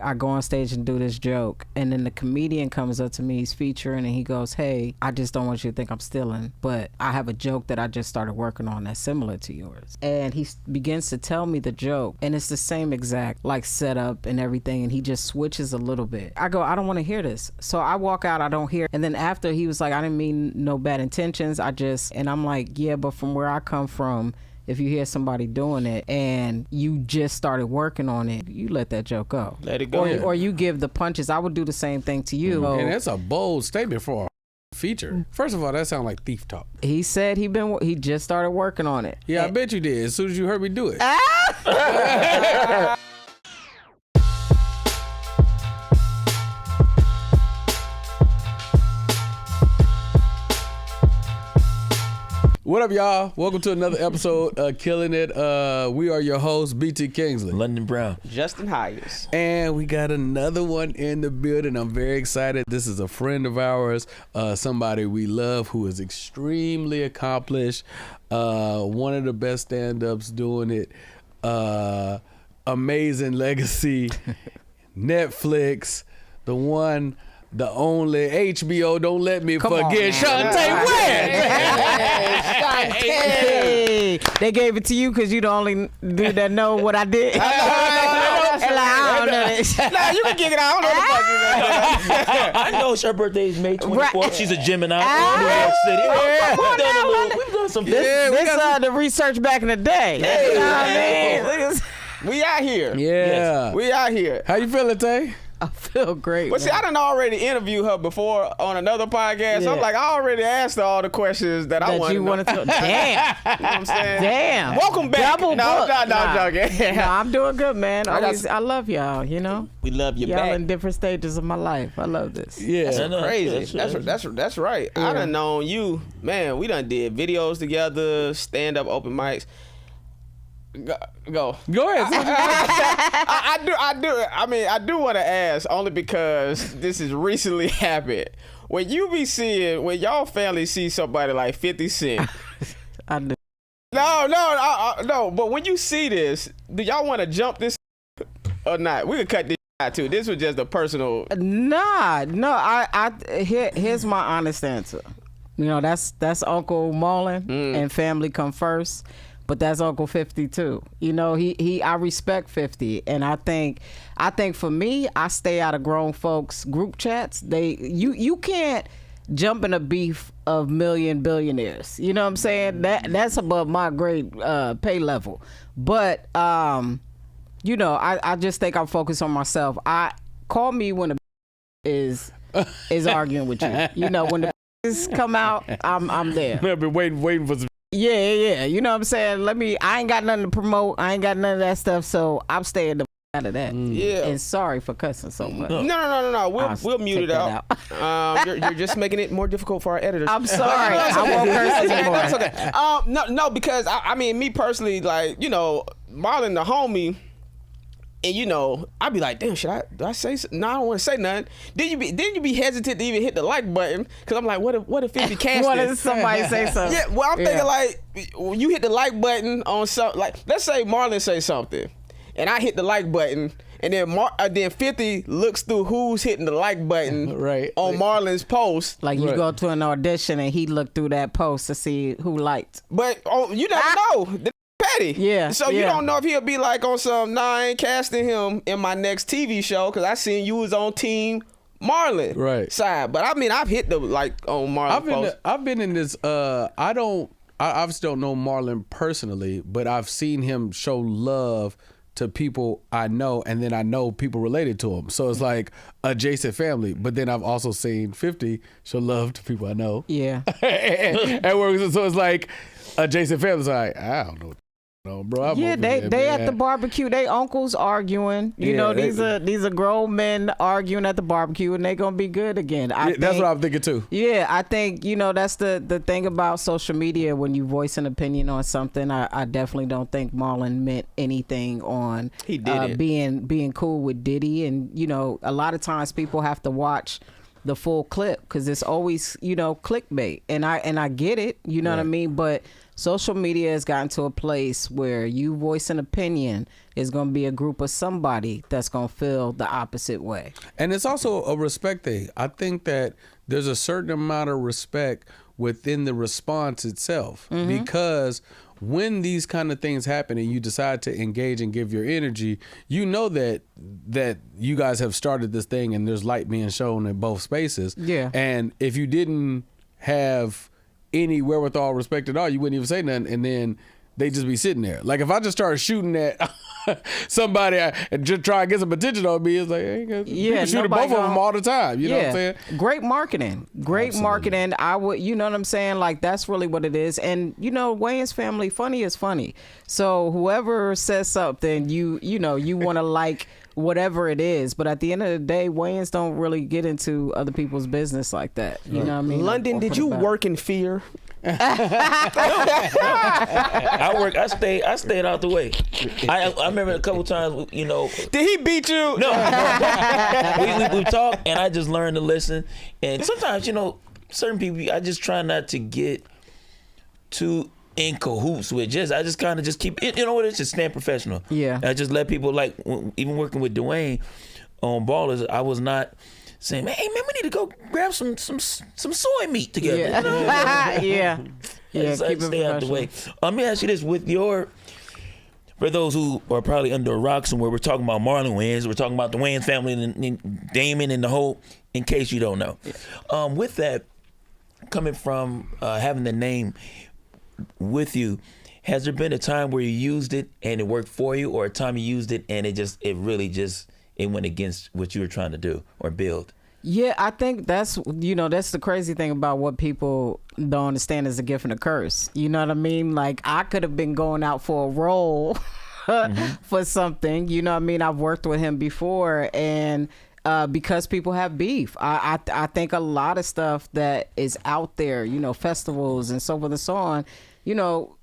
I go on stage and do this joke, and then the comedian comes up to me, he's featuring, and he goes, hey, I just don't want you to think I'm stealing, but I have a joke that I just started working on that's similar to yours. And he begins to tell me the joke, and it's the same exact like setup and everything, and he just switches a little bit. I go, I don't want to hear this. So I walk out, I don't hear. And then after, he was like, I didn't mean no bad intentions, and I'm like, yeah, but from where I come from, if you hear somebody doing it and you just started working on it, you let that joke go. Let it go. Or you give the punches. I would do the same thing to you. And that's a bold statement for a feature. First of all, that sounds like thief talk. He said he just started working on it. Yeah, I bet you did. As soon as you heard me do it. What up, y'all? Welcome to another episode of Killin' It. We are your hosts, BT Kingsley, London Brown, Justin Hyers, and we got another one in the building. I'm very excited. This is a friend of ours, somebody we love who is extremely accomplished, one of the best stand-ups doing it, amazing legacy, Netflix, the one, the only HBO. Don't let me forget Chaunté Wayans. Hey, they gave it to you because you the only dude that know what I did. I don't know this. Nah, you can kick it out. I don't know what the fuck you I know her birthday is May 24th. Right. She's a Gemini from New York City. We've done some business. This the research back in the day. You know what I mean? We out here. Yeah. Yes. We out here. How you feeling, Tay? I feel great. Well, see, I done already interviewed her before on another podcast. So I'm like, I already asked her all the questions that I wanted to know. Damn. You know what I'm saying? Damn. Welcome back. Double book. I'm joking. No, I'm doing good, man. I love y'all, you know? We love you y'all back. in different stages of my life. I love this. Yeah. That's crazy. That's right. Yeah. I done known you. Man, we done did videos together, stand-up open mics. Go ahead. I do. I mean, I do want to ask only because this has recently happened. When y'all family see somebody like 50 Cent. I do. No. But when you see this, do y'all want to jump this or not? We could cut this out too. This was just a personal. Nah. Here's my honest answer. You know, that's Uncle Marlon and family come first. But that's Uncle 50 too. You know, I respect 50, and I think for me, I stay out of grown folks group chats. You can't jump in a beef of million billionaires. You know what I'm saying? That's above my grade pay level. But you know, I just think I'm focused on myself. Call me when the is arguing with you. You know, when the come out, I'm there. I've been waiting for some. Yeah. You know what I'm saying? I ain't got nothing to promote. I ain't got none of that stuff, so I'm staying the out of that. Yeah. And sorry for cussing so much. No. We'll mute it out. You're just making it more difficult for our editors. I'm sorry. I won't curse anymore. That's okay. No, because I mean, me personally, like, you know, Marlon the homie. And you know, I'd be like, damn, do I say something? No, I don't want to say nothing. Didn't you be hesitant to even hit the like button? Because I'm like, what if 50 cast What it? if somebody say something? Yeah, well, I'm thinking like, you hit the like button on something. Like, let's say Marlon say something, and I hit the like button, and then 50 looks through who's hitting the like button on Marlon's post. Like you go to an audition, and he looked through that post to see who liked. But you never know. Petty. Yeah. So you don't know if he'll be like on some, I ain't casting him in my next TV show because I seen you was on Team Marlon side. But I mean, I've hit the like on Marlon. I've been in this. I obviously don't know Marlon personally, but I've seen him show love to people I know, and then I know people related to him. So it's like adjacent family. But then I've also seen 50 show love to people I know. Yeah. So it's like adjacent families. Like, I don't know. No, bro. They at the barbecue. They uncles arguing. You know, these are grown men arguing at the barbecue, and they gonna be good again. That's what I'm thinking too. Yeah, I think, you know, that's the thing about social media. When you voice an opinion on something, I definitely don't think Marlon meant anything on he did being cool with Diddy. And you know, a lot of times people have to watch the full clip, because it's always, you know, clickbait, and I get it, you know what I mean, but social media has gotten to a place where you voice an opinion is going to be a group of somebody that's going to feel the opposite way. And it's also a respect thing. I think that there's a certain amount of respect within the response itself, because when these kind of things happen and you decide to engage and give your energy, you know that you guys have started this thing and there's light being shown in both spaces. Yeah. And if you didn't have any wherewithal or respect at all, you wouldn't even say nothing, and then they just be sitting there. Like if I just started shooting at somebody and just try to get some attention on me, it's like, hey, people shoot at both of them all the time. You know what I'm saying? Great marketing. Marketing. I would, you know what I'm saying? Like that's really what it is. And you know, Wayans family, funny is funny. So whoever says something, you know, you want to like whatever it is, but at the end of the day, Wayans don't really get into other people's business like that. You know what I mean? London, did you work in fear? I stayed out the way. I remember a couple times, you know. Did he beat you? No. we talked, and I just learned to listen. And sometimes, you know, certain people, I just try not to get too in cahoots with. I just kind of just keep it, you know what, it's just stand professional. Yeah. I just let people, like, even working with Dwayne on Ballers, I was not saying, hey man, we need to go grab some soy meat together. Yeah. You know? Yeah, keep stay out the way. Let me ask you this: for those who are probably under a rock somewhere, we're talking about Marlon Wayans, we're talking about the Wayans family and Damon and the whole. In case you don't know, with that coming from having the name with you, has there been a time where you used it and it worked for you, or a time you used it and it went against what you were trying to do or build? Yeah, I think that's the crazy thing about what people don't understand is a gift and a curse. You know what I mean? Like I could have been going out for a role for something, you know what I mean? I've worked with him before, and because people have beef. I think a lot of stuff that is out there, you know, festivals and so forth and so on, you know,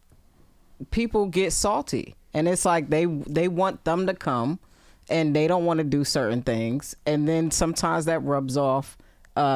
people get salty, and it's like they want them to come and they don't want to do certain things, and then sometimes that rubs off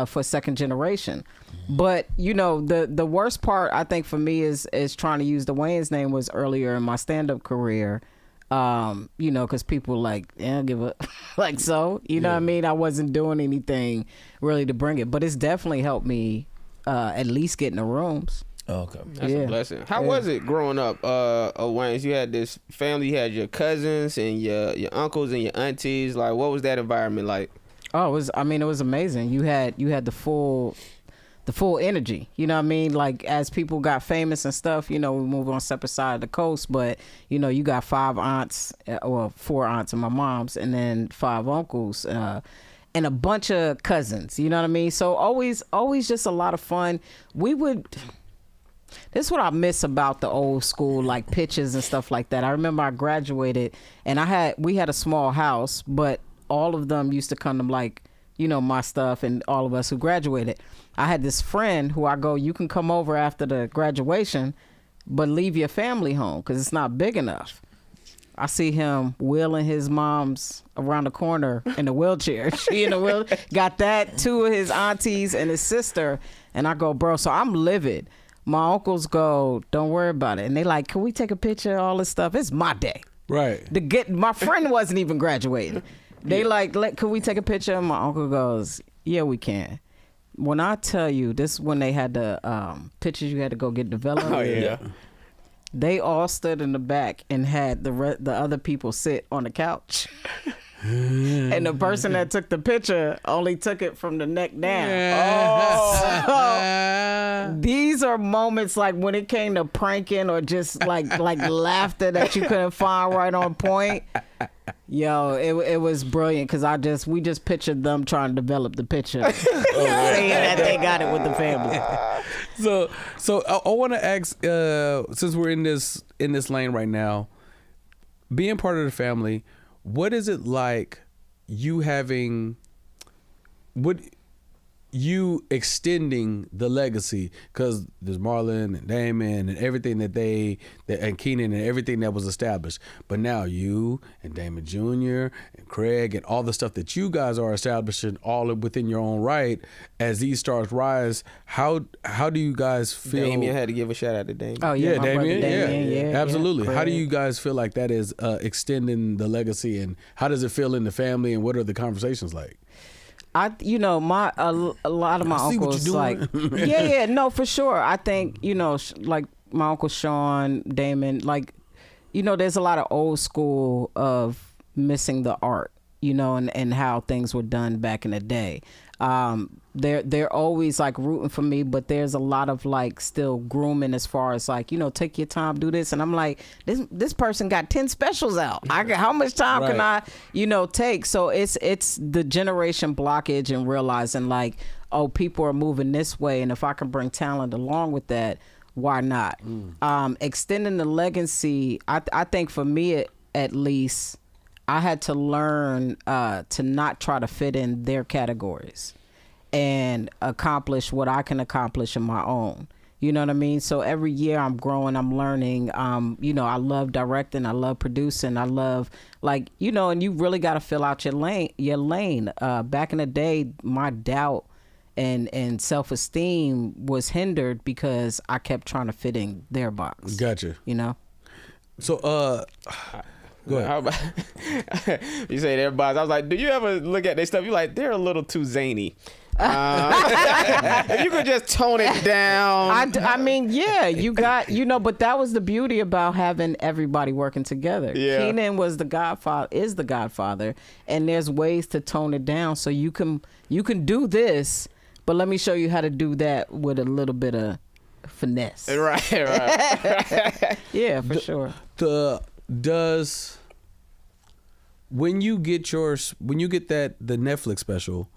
for second generation. But you know, the worst part I think for me is trying to use the Wayans name was earlier in my stand-up career. You know, because people like, give up. Like, so, you know what I mean? I wasn't doing anything really to bring it, but it's definitely helped me at least get in the rooms. Okay. That's a blessing. How was it growing up, Wayans? You had this family, you had your cousins and your uncles and your aunties. Like, what was that environment like? Oh, it was amazing. You had the full energy, you know what I mean? Like as people got famous and stuff, you know, we moved on separate side of the coast, but you know, you got 4 aunts and my mom's, and then 5 uncles, and a bunch of cousins, you know what I mean? So always just a lot of fun. This is what I miss about the old school, like pictures and stuff like that. I remember I graduated and we had a small house, but all of them used to come to like, you know, my stuff, and all of us who graduated. I had this friend who I go, you can come over after the graduation, but leave your family home because it's not big enough. I see him wheeling his mom's around the corner in a wheelchair. She in a wheel, got that, 2 of his aunties and his sister, and I go, bro, so I'm livid. My uncles go, don't worry about it. And they like, can we take a picture, all this stuff? It's my day. Right. My friend wasn't even graduating. They like, can we take a picture? And my uncle goes, yeah, we can. When I tell you, this when they had the pictures you had to go get developed. Oh, yeah. They all stood in the back and had the other people sit on the couch. And the person that took the picture only took it from the neck down. So, these are moments like when it came to pranking or just like laughter that you couldn't find right on point. Yo, it was brilliant because we just pictured them trying to develop the picture, saying that they got it with the family. So I want to ask, since we're in this lane right now, being part of the family, what is it like you having you extending the legacy, because there's Marlon and Damon and everything and Keenan and everything that was established. But now you and Damon Jr. and Craig and all the stuff that you guys are establishing all within your own right, as these stars rise, how do you guys feel? Damien had to give a shout out to Damien. Oh yeah, Yeah, my brother Damien. Yeah, absolutely. Yeah, how do Craig. you guys feel like that is extending the legacy, and how does it feel in the family, and what are the conversations like? A lot of my I see what uncles you're like, doing. yeah, no, for sure. I think, like my Uncle Sean, Damon, like, there's a lot of old school of missing the art, and how things were done back in the day. They're always like rooting for me, but there's a lot of like still grooming as far as like, take your time, do this. And I'm like, this person got 10 specials out. How much time can I, take? So it's the generation blockage and realizing like, oh, people are moving this way. And if I can bring talent along with that, why not? Extending the legacy, I think for me at least, I had to learn to not try to fit in their categories and accomplish what I can accomplish in my own. You know what I mean? So every year I'm growing, I'm learning. I love directing, I love producing, I love and you really got to fill out your lane. Back in the day, my doubt and self-esteem was hindered because I kept trying to fit in their box. Gotcha. So go ahead. How about you say everybody? I was like, do you ever look at their stuff? You like, they're a little too zany. If you could just tone it down. I mean, yeah, you got, but that was the beauty about having everybody working together. Yeah. Keenan is the godfather, and there's ways to tone it down so you can do this, but let me show you how to do that with a little bit of finesse. Right. Yeah, for sure. When you get the Netflix special,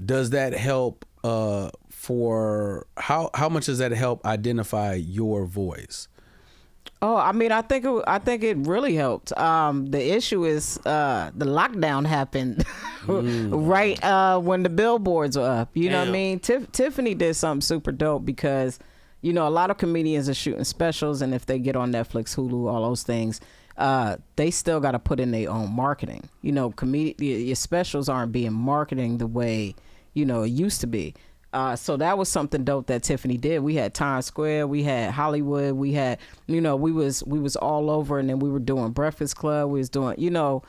does that help for how much does that help identify your voice? Oh, I mean, I think it really helped. The issue is the lockdown happened right when the billboards were up. You know what I mean? Tiffany did something super dope because, a lot of comedians are shooting specials, and if they get on Netflix, Hulu, all those things, they still got to put in their own marketing. Your specials aren't being marketing the way, it used to be. So that was something dope that Tiffany did. We had Times Square, we had Hollywood, we had, we was all over, and then we were doing Breakfast Club. We was doing, a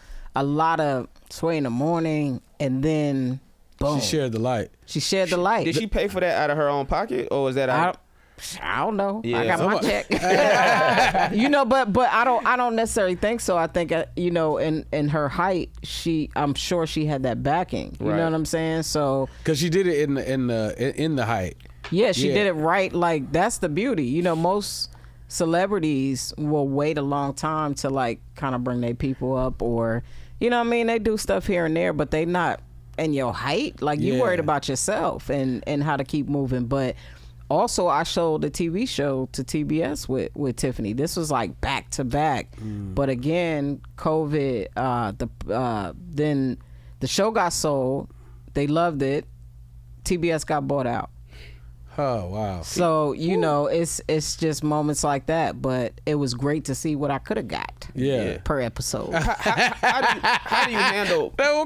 lot of Sway in the Morning, and then boom. She shared the light. Did she pay for that out of her own pocket, or was that out? I don't know. Yeah. I got my check. But I don't necessarily think so. I think in her height, I'm sure she had that backing. You know what I'm saying? So because she did it in the height. Yeah, she did it right. Like that's the beauty. Most celebrities will wait a long time to like kind of bring their people up, or they do stuff here and there, but they not in your height. Like you worried about yourself and how to keep moving, but. Also, I showed a TV show to TBS with Tiffany. This was like back to back, but again, COVID. Then the show got sold. They loved it. TBS got bought out. Oh wow! So it's just moments like that. But it was great to see what I could have got. Yeah. Per episode. How do you handle? I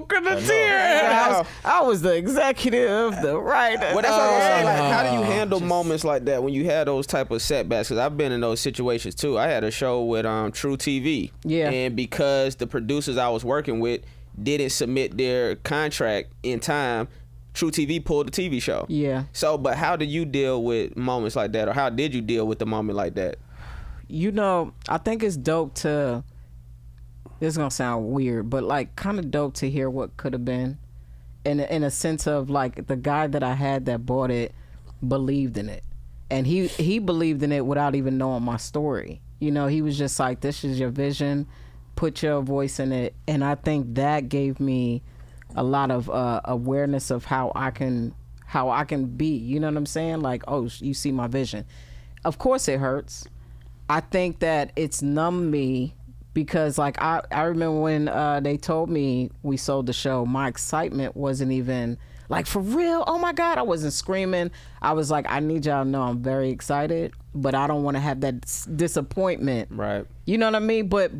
was the executive, the writer. Well, that's what I'm saying. Like, how do you handle moments like that when you had those type of setbacks? Because I've been in those situations too. I had a show with True TV, and because the producers I was working with didn't submit their contract in time, True TV pulled the TV show. Yeah. So, but how do you deal with moments like that, or how did you deal with the moment like that? I think it's dope to. This is gonna sound weird, but like kind of dope to hear what could have been, in a sense of like the guy that I had that bought it believed in it, and he believed in it without even knowing my story. He was just like, "This is your vision, put your voice in it," and I think that gave me a lot of awareness of how I can be. You know what I'm saying? Like, oh, you see my vision. Of course, it hurts. I think that it's numbed me because like I remember when they told me we sold the show, my excitement wasn't even like, for real, oh my God, I wasn't screaming. I was like, I need y'all to know I'm very excited, but I don't want to have that disappointment. Right. You know what I mean? But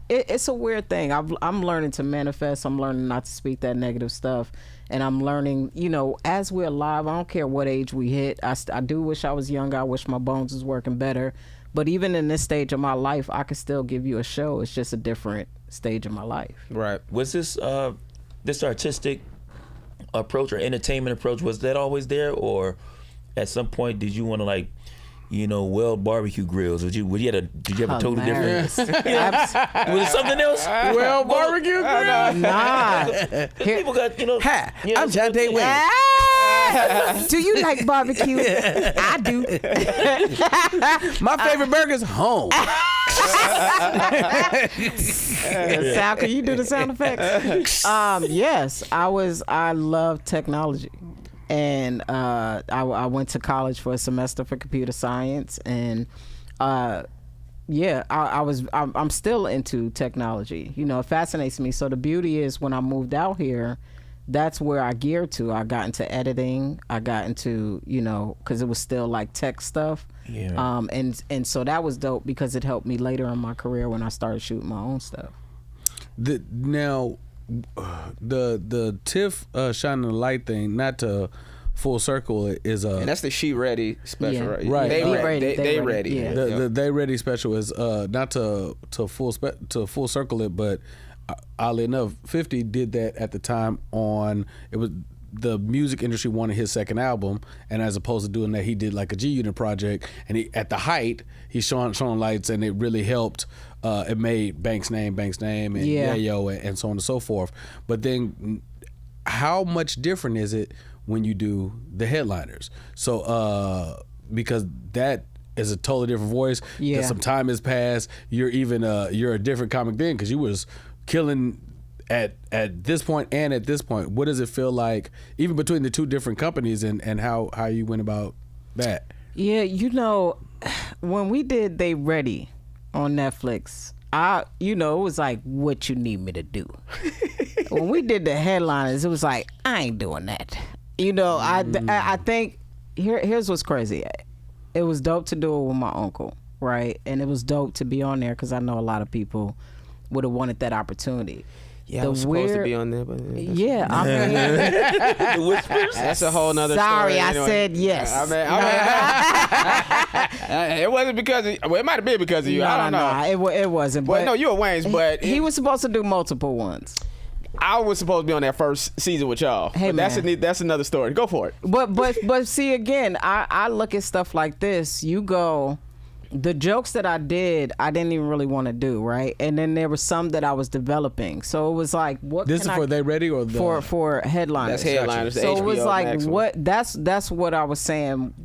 it's a weird thing. I'm learning to manifest. I'm learning not to speak that negative stuff. And I'm learning, you know, as we're alive, I don't care what age we hit. I do wish I was younger. I wish my bones was working better. But even in this stage of my life, I could still give you a show. It's just a different stage of my life. Right. Was this artistic approach or entertainment approach, was that always there, or at some point did you want to, like, you know, weld barbecue grills? Did you have a totally different? Was it something else? Well, barbecue grill. Nah. People got, you know. Hi, you know, I'm Chaunté Wayans. Do you like barbecue? I do. My favorite burger's home. Sal, can you do the sound effects? Yes, I love technology. And I went to college for a semester for computer science, and I'm still into technology. You know, it fascinates me. So the beauty is, when I moved out here, that's where I geared to. I got into editing. I got into, you know, because it was still like tech stuff. Yeah. And so that was dope because it helped me later in my career when I started shooting my own stuff. The TIFF shining the light thing, not to full circle, is And that's the She Ready special, Yeah. right? Right. They Ready. They ready. Yeah. the They Ready special is not to full circle it, but oddly enough, 50 did that at the time on, it was the music industry wanted his second album, and as opposed to doing that, he did like a G Unit project, and he, at the height, he shone lights, and it really helped. It made Banks' name, and Yeah. Yayo, and so on and so forth. But then, how much different is it when you do the headliners? So because that is a totally different voice. Yeah. Because some time has passed. You're even you're a different comic then, because you was killing at this point and at this point. What does it feel like, even between the two different companies, and how you went about that? Yeah, you know, when we did They Ready on Netflix, it was like, what you need me to do? When we did the headliners, it was like, I ain't doing that. You know, I think here's what's crazy. It was dope to do it with my uncle, right? And it was dope to be on there because I know a lot of people would have wanted that opportunity. Yeah, I was supposed to be on there, but Yeah, I mean, The whispers. that's a whole nother sorry, story. I Anyway. said yes. It wasn't because of, well, it might have been because of you. I don't know. Nah, it wasn't. Well, But no, you were Wayans, but he was supposed to do multiple ones. I was supposed to be on that first season with y'all. Hey, but man. that's another story. Go for it. But see, again, I look at stuff like this. You go, the jokes that I didn't even really want to do, right? And then there were some that I was developing. So it was like, what? This is can for I, They Ready, or the for headliners? That's headliners. the So it was HBO like, Max one. what? That's what I was saying.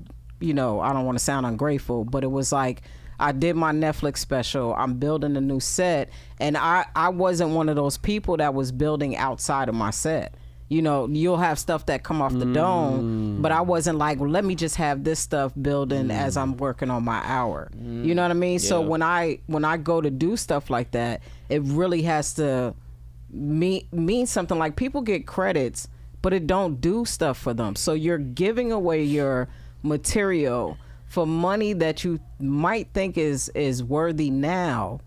You know, I don't want to sound ungrateful, but it was like, I did my Netflix special. I'm building a new set, and I wasn't one of those people that was building outside of my set. You know, you'll have stuff that come off the dome, but I wasn't like, well, let me just have this stuff building as I'm working on my hour. You know what I mean? So when I go to do stuff like that, it really has to mean something. Like, people get credits, but it don't do stuff for them. So you're giving away your material for money that you might think is worthy now,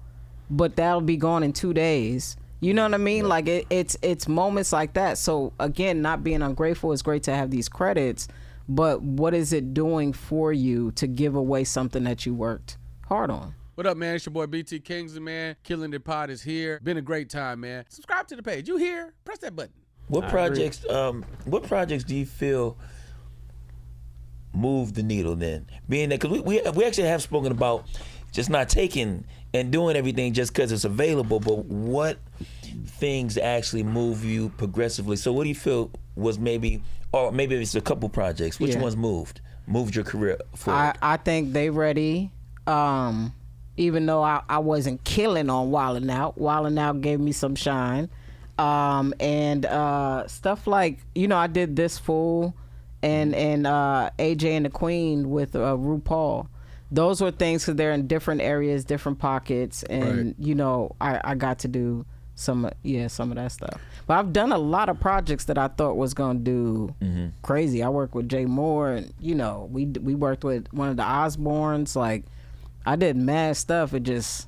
but that'll be gone in 2 days. You know what I mean? Like, it's moments like that. So again, not being ungrateful, is great to have these credits, but what is it doing for you to give away something that you worked hard on? What up, man? It's your boy BT Kingsley, man. Killin the Pod is here. Been a great time, man. Subscribe to the page. You here? Press that button. What projects do you feel move the needle then? Being that, because we actually have spoken about just not taking and doing everything just because it's available, but what things actually move you progressively? So what do you feel was maybe it's a couple projects, which ones moved your career forward? I think They Ready, even though I wasn't killing on Wildin' Out gave me some shine. And stuff like, I did This Fool and AJ and the Queen with RuPaul. those were things because they're in different areas, different pockets, and you know, I got to do some of that stuff. But I've done a lot of projects that I thought was gonna do crazy. I worked with Jay Moore, and you know, we worked with one of the Osbournes. Like, I did mad stuff. It just,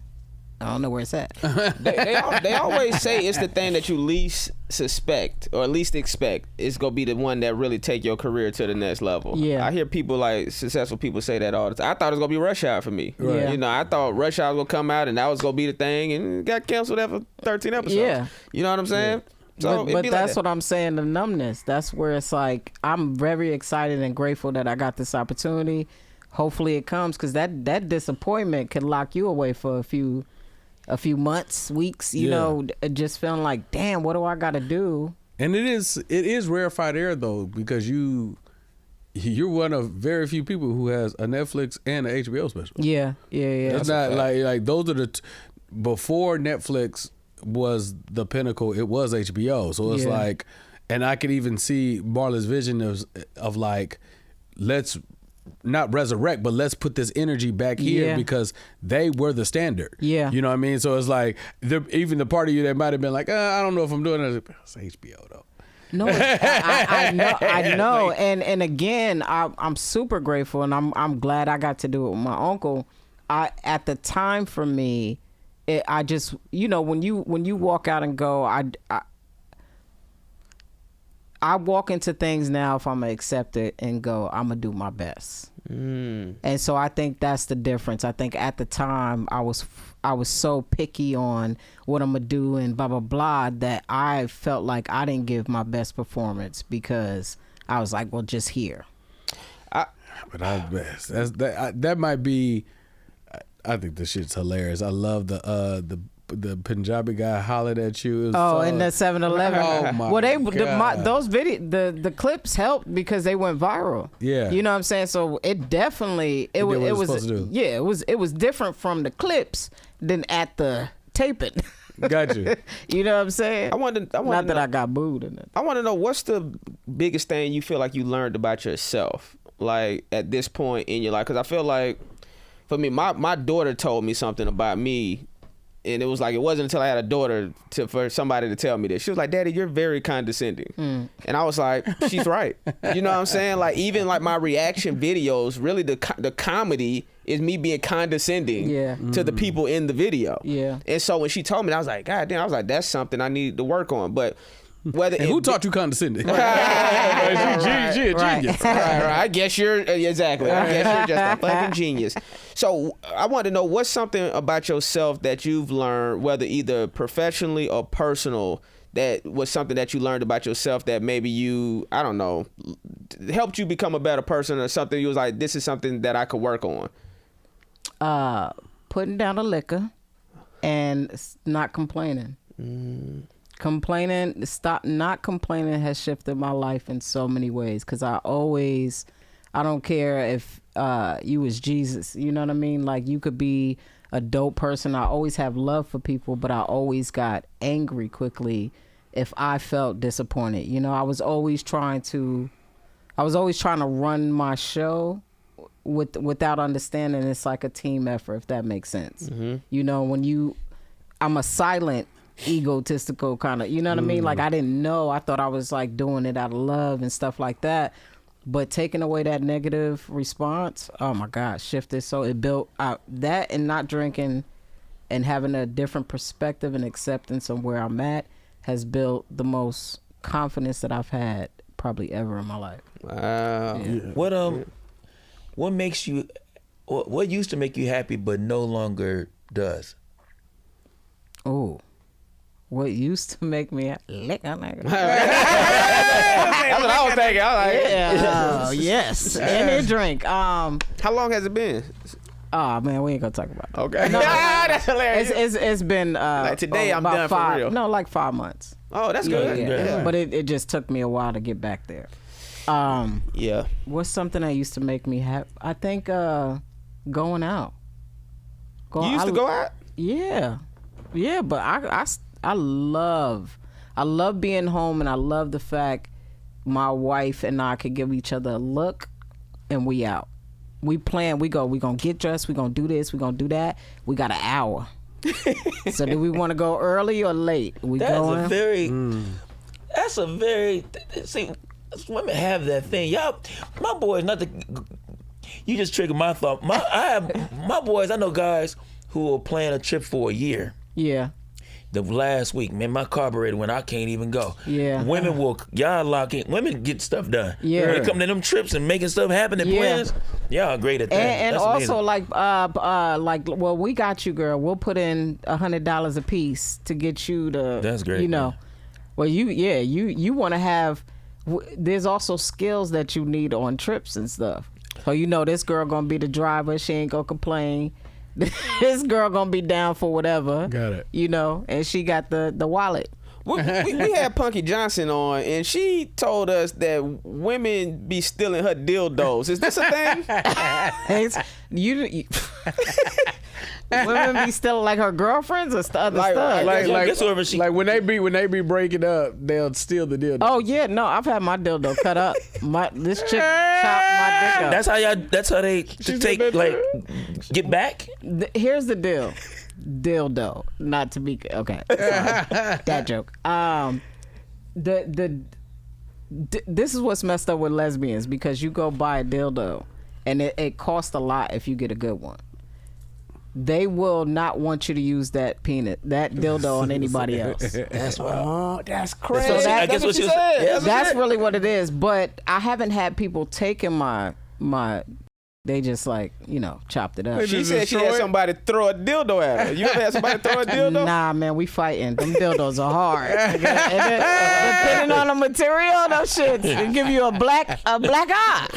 I don't know where it's at. They always say it's the thing that you least suspect or least expect is gonna be the one that really take your career to the next level. Yeah, I hear people, like successful people, say that all the time. I thought it was gonna be Rush Hour for me. Right. Yeah. You know, I thought Rush Hour was gonna come out and that was gonna be the thing, and it got canceled after 13 episodes. Yeah, you know what I'm saying? So but that's what I'm saying. The numbness. That's where it's like I'm very excited and grateful that I got this opportunity. Hopefully it comes, because that disappointment could lock you away for a few months, weeks, you know, just feeling like, damn, what do I got to do? And it is rarefied air though, because you're one of very few people who has a Netflix and an HBO special. Yeah. It's not like those are before Netflix was the pinnacle, it was HBO. So it's like, and I could even see Marlon's vision of like, let's not resurrect, but let's put this energy back here because they were the standard. Yeah. You know what I mean? So it's like, even the part of you that might have been like, I don't know if I'm doing it. It's HBO though. No, I know. And again, I'm super grateful, and I'm glad I got to do it with my uncle. At the time for me, I just, you know, when you walk out and go, I walk into things now, if I'm gonna accept it and go, I'm gonna do my best. And so I think that's the difference. I think at the time I was so picky on what I'm gonna do and blah blah blah that I felt like I didn't give my best performance because I was like, well, just here. But I was best. That might be. I think this shit's hilarious. I love the Punjabi guy hollered at you. In the 7-Eleven. Oh my God. Those the clips helped because they went viral. Yeah, you know what I'm saying. So it definitely it was different from the clips than at the taping. Got you. You know what I'm saying. I want not that I got booed in it. I want to know, what's the biggest thing you feel like you learned about yourself, like at this point in your life? Because I feel like, for me, my daughter told me something about me, and it was like, it wasn't until I had a daughter for somebody to tell me this. She was like, Daddy, you're very condescending. And I was like, she's right. You know what I'm saying? Like, even like my reaction videos, really the comedy is me being condescending to the people in the video. Yeah. And so when she told me that, I was like, God damn, I was like, that's something I need to work on. But who taught you condescending? She a genius. Right. I guess you're exactly. I guess you're just a fucking genius. So I want to know, what's something about yourself that you've learned, whether either professionally or personal, that was something that you learned about yourself that maybe you, I don't know, helped you become a better person, or something you was like, this is something that I could work on? Putting down the liquor and not complaining. Not complaining has shifted my life in so many ways, because I don't care if you was Jesus, you know what I mean? Like, you could be a dope person. I always have love for people, but I always got angry quickly if I felt disappointed. You know, I was always trying to run my show without understanding it's like a team effort, if that makes sense. You know, I'm a silent egotistical kind of, you know what I mean? Like, I didn't know. I thought I was like doing it out of love and stuff like that. But taking away that negative response, oh my God, shifted. So it built out that, and not drinking and having a different perspective and acceptance of where I'm at has built the most confidence that I've had probably ever in my life. Wow. Yeah. What makes you, what used to make you happy but no longer does? Oh. What used to make me lick on that? That's what I was thinking. I was like, yeah, yes, any drink. How long has it been? Oh man, we ain't gonna talk about it. Okay, no, that's hilarious. It's been like today. I'm done for real. No, like 5 months. Oh, that's good. Yeah. But it just took me a while to get back there. Yeah. What's something that used to make me happy? I think going out. You used to go out? Yeah, but I love being home, and I love the fact my wife and I could give each other a look and we out. we plan. We gonna get dressed. We gonna do this. We gonna do that. We got an hour. So do we want to go early or late? That's a very. See, women have that thing. Y'all, my boys, not to. You just triggered my thought. My boys. I know guys who will plan a trip for a year. Yeah. The last week, man, my carburetor when I can't even go. Yeah. Women y'all lock in. Women get stuff done. Yeah. When it come to them trips and making stuff happen and plans, y'all are great at that. And That's also amazing. well, we got you, girl. We'll put in $100 a piece to get you to. That's great. You know, well, you want to have. There's also skills that you need on trips and stuff. So this girl gonna be the driver. She ain't gonna complain. This girl gonna be down for whatever. Got it. And she got the wallet. We had Punky Johnson on, and she told us that women be stealing her dildos. Is this a thing? Women be stealing like her girlfriends or other stuff. Like when they be breaking up, they'll steal the dildo. Oh yeah, no, I've had my dildo cut up. This chick chopped my dick up. That's how they get back. Here's the deal. Dildo, not to be okay. Sorry. That joke. This is what's messed up with lesbians, because you go buy a dildo and it costs a lot if you get a good one. They will not want you to use that dildo on anybody else. That's crazy. So that's what she said. That's really what it is. But I haven't had people taking my. They just chopped it up. She said she had somebody throw a dildo at her. You ever had somebody throw a dildo? Nah, man, we fighting. Them dildos are hard. And depending on the material, those shits will give you a black eye.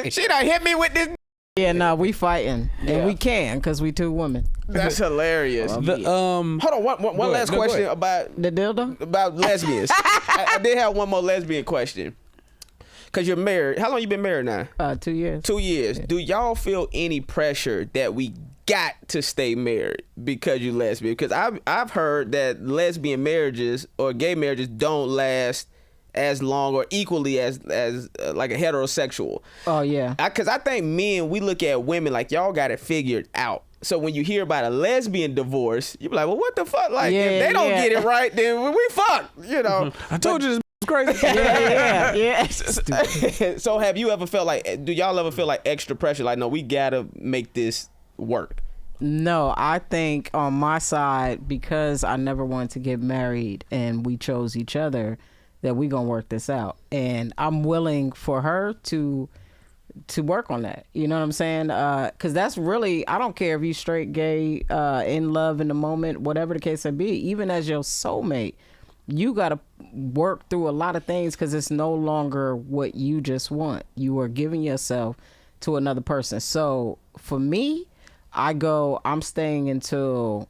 She done hit me with this. Yeah, no, we fighting, and we can because we two women. That's hilarious. Hold on, one last question about the dildo, about lesbians. I did have one more lesbian question. Cause you're married. How long you been married now? 2 years. 2 years. Yeah. Do y'all feel any pressure that we got to stay married because you lesbian? Because I've heard that lesbian marriages or gay marriages don't last as long or equally as like a heterosexual. Oh yeah. Because I think men, we look at women like y'all got it figured out. So when you hear about a lesbian divorce, you be like, well, what the fuck? Like, if they don't get it right, then we fuck. I told you this. Crazy. Yeah. So have you ever felt like, do y'all ever feel like extra pressure? Like, no, we gotta make this work. No, I think on my side, because I never wanted to get married and we chose each other, that we gonna work this out. And I'm willing for her to work on that. You know what I'm saying? Because that's really, I don't care if you straight, gay, in love in the moment, whatever the case may be, even as your soulmate, you got to work through a lot of things because it's no longer what you just want. You are giving yourself to another person. So for me, I'm staying until,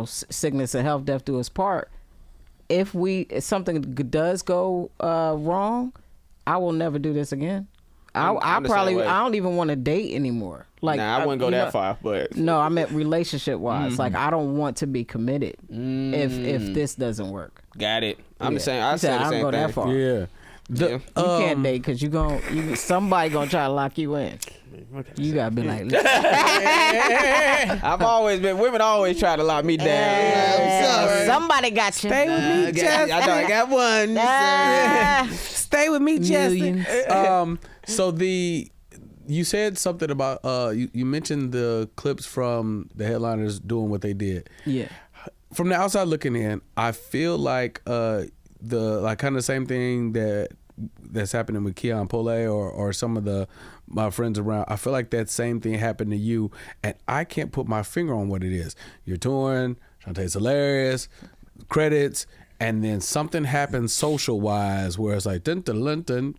sickness and health, death do us part. If something does go wrong, I will never do this again. I don't even want to date anymore. Like, I wouldn't go that far, but no, I meant relationship wise. Like, I don't want to be committed if this doesn't work. Got it. I'm the same. I said the I same don't go thing. that far. Yeah. You can't date because somebody gonna try to lock you in. You gotta be like, I've always been. Women always try to lock me down. Somebody got you. Stay with me, Justin. I got one. Stay with me, Justin. So you said something about you mentioned the clips from the headliners doing what they did. Yeah. From the outside looking in, I feel like the kind of the same thing that's happening with Keon Pole or some of my friends around. I feel like that same thing happened to you, and I can't put my finger on what it is. You're touring, Chaunté's hilarious, credits, and then something happens social wise where it's like dun dun dun dun,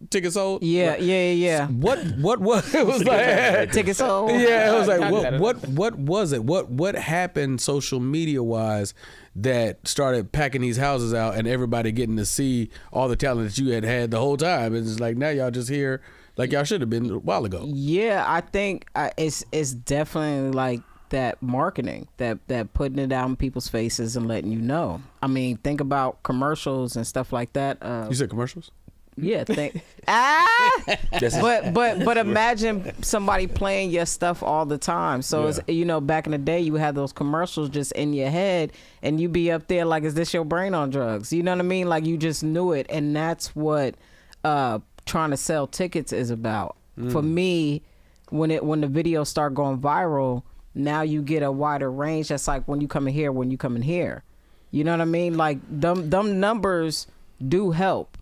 ticket sold. Yeah. What it was like? Ticket sold. Yeah, it was like what was it? What happened social media wise that started packing these houses out and everybody getting to see all the talent that you had the whole time? It's like now y'all just here like y'all should have been a while ago. Yeah, I think it's definitely like that marketing, that putting it out in people's faces and letting you know. I mean, think about commercials and stuff like that. You said commercials? Yeah, That's but imagine somebody playing your stuff all the time. So it's, you know, back in the day, you had those commercials just in your head, and you be up there like, is this your brain on drugs? You know what I mean? Like, you just knew it, and that's what trying to sell tickets is about. For me, when the videos start going viral, now you get a wider range. That's like when you come in here, You know what I mean? Like, them numbers do help.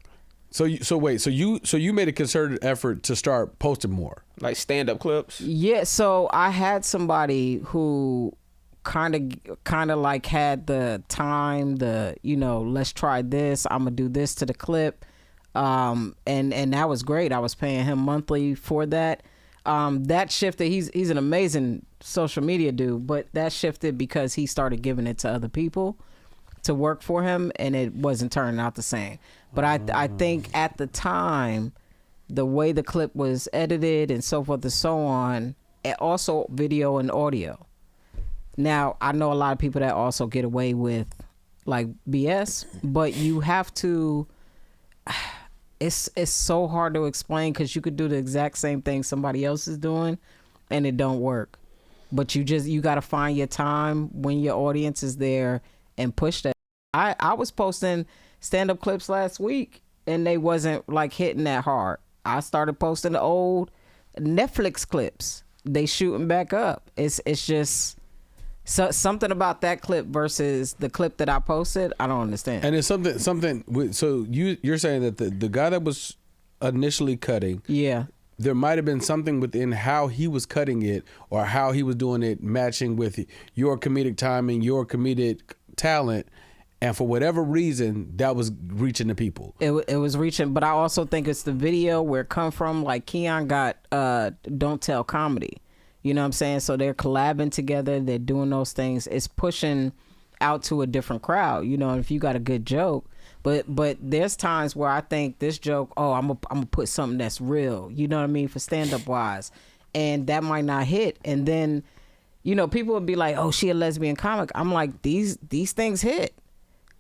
So you made a concerted effort to start posting more, like stand-up clips. Yeah. So I had somebody who kind of like had the time, let's try this. I'm gonna do this to the clip, and that was great. I was paying him monthly for that. That shifted. He's an amazing social media dude, but that shifted because he started giving it to other people to work for him, and it wasn't turning out the same. But I think at the time, the way the clip was edited and so forth and so on, and also video and audio. Now, I know a lot of people that also get away with like BS, but you have to, it's so hard to explain, because you could do the exact same thing somebody else is doing and it don't work. But you got to find your time when your audience is there and push that. I was posting stand-up clips last week and they wasn't like hitting that hard. I started posting the old Netflix clips. They shooting back up. It's just something about that clip versus the clip that I posted. I don't understand. And it's something. So you're saying that the guy that was initially cutting, there might have been something within how he was cutting it or how he was doing it, matching with your comedic timing, your comedic talent. And for whatever reason, that was reaching the people. It was reaching, but I also think it's the video where it come from. Like Keon got Don't Tell Comedy. You know what I'm saying? So they're collabing together. They're doing those things. It's pushing out to a different crowd. You know, if you got a good joke. But there's times where I think this joke, I'm gonna put something that's real. You know what I mean? For stand-up wise. And that might not hit. And then, you know, people would be like, oh, she a lesbian comic. I'm like, these things hit.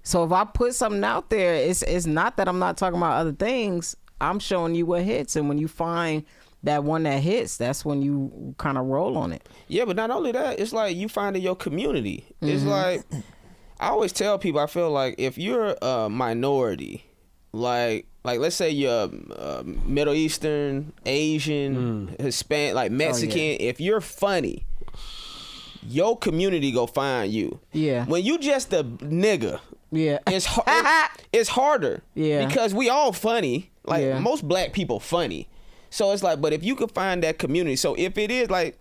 So if I put something out there, it's not that I'm not talking about other things. I'm showing you what hits, and when you find that one that hits, that's when you kind of roll on it. Yeah, but not only that, it's like you finding your community. It's like, I always tell people, I feel like if you're a minority, like let's say you're Middle Eastern, Asian, Hispanic, like Mexican, if you're funny, your community go find you. Yeah. When you just a nigga, it's harder. Yeah. Because we all funny. Like most black people funny. So it's like, but if you could find that community, so if it is like,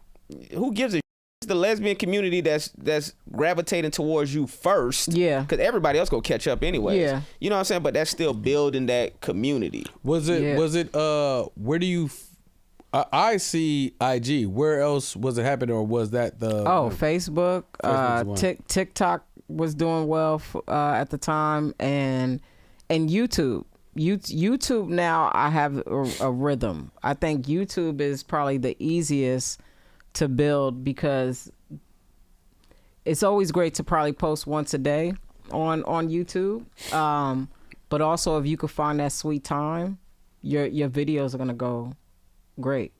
who gives a shit? It's the lesbian community that's gravitating towards you first. Yeah. Because everybody else gonna catch up anyway. Yeah. You know what I'm saying? But that's still building that community. Was it where do you I see IG. Where else was it happening, or was that the Facebook? TikTok was doing well at the time, and YouTube. YouTube now I have a rhythm. I think YouTube is probably the easiest to build because it's always great to probably post once a day on YouTube. But also if you could find that sweet time, your videos are gonna go great.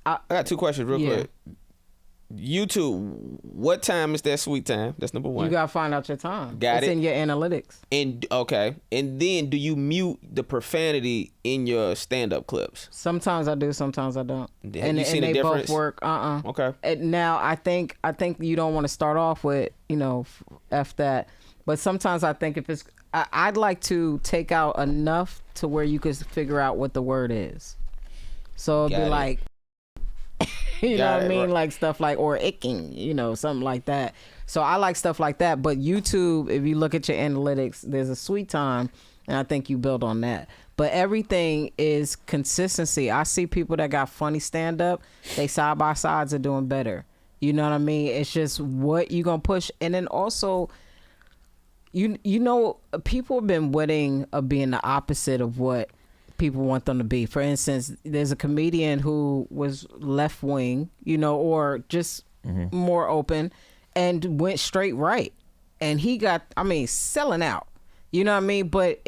I got two questions real quick. YouTube, what time is that sweet time? That's number one. You gotta find out your time. It's in your analytics. And and then do you mute the profanity in your stand-up clips? Sometimes I do, sometimes I don't. Have you seen the difference? Both work. Okay. And now I think you don't want to start off with F that, but sometimes I think if it's I'd like to take out enough to where you could figure out what the word is. So it'd be like, you know what I mean? Like stuff like, or icking, something like that. So I like stuff like that. But YouTube, if you look at your analytics, there's a sweet time, and I think you build on that. But everything is consistency. I see people that got funny stand-up, they side by sides are doing better. You know what I mean? It's just what you gonna push. And then also, people have been waiting of being the opposite of what people want them to be. For instance, there's a comedian who was left wing, or just more open, and went straight right, and he got, selling out. You know what I mean? But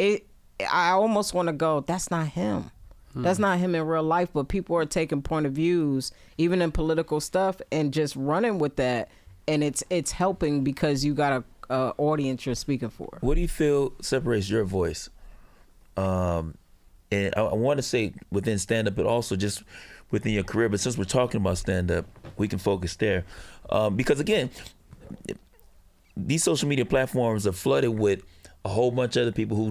I almost want to go, that's not him. That's not him in real life, but people are taking point of views, even in political stuff, and just running with that. And it's helping because you got a audience you're speaking for. What do you feel separates your voice? And I want to say within stand-up, but also just within your career. But since we're talking about stand-up, we can focus there. Because again, these social media platforms are flooded with a whole bunch of other people who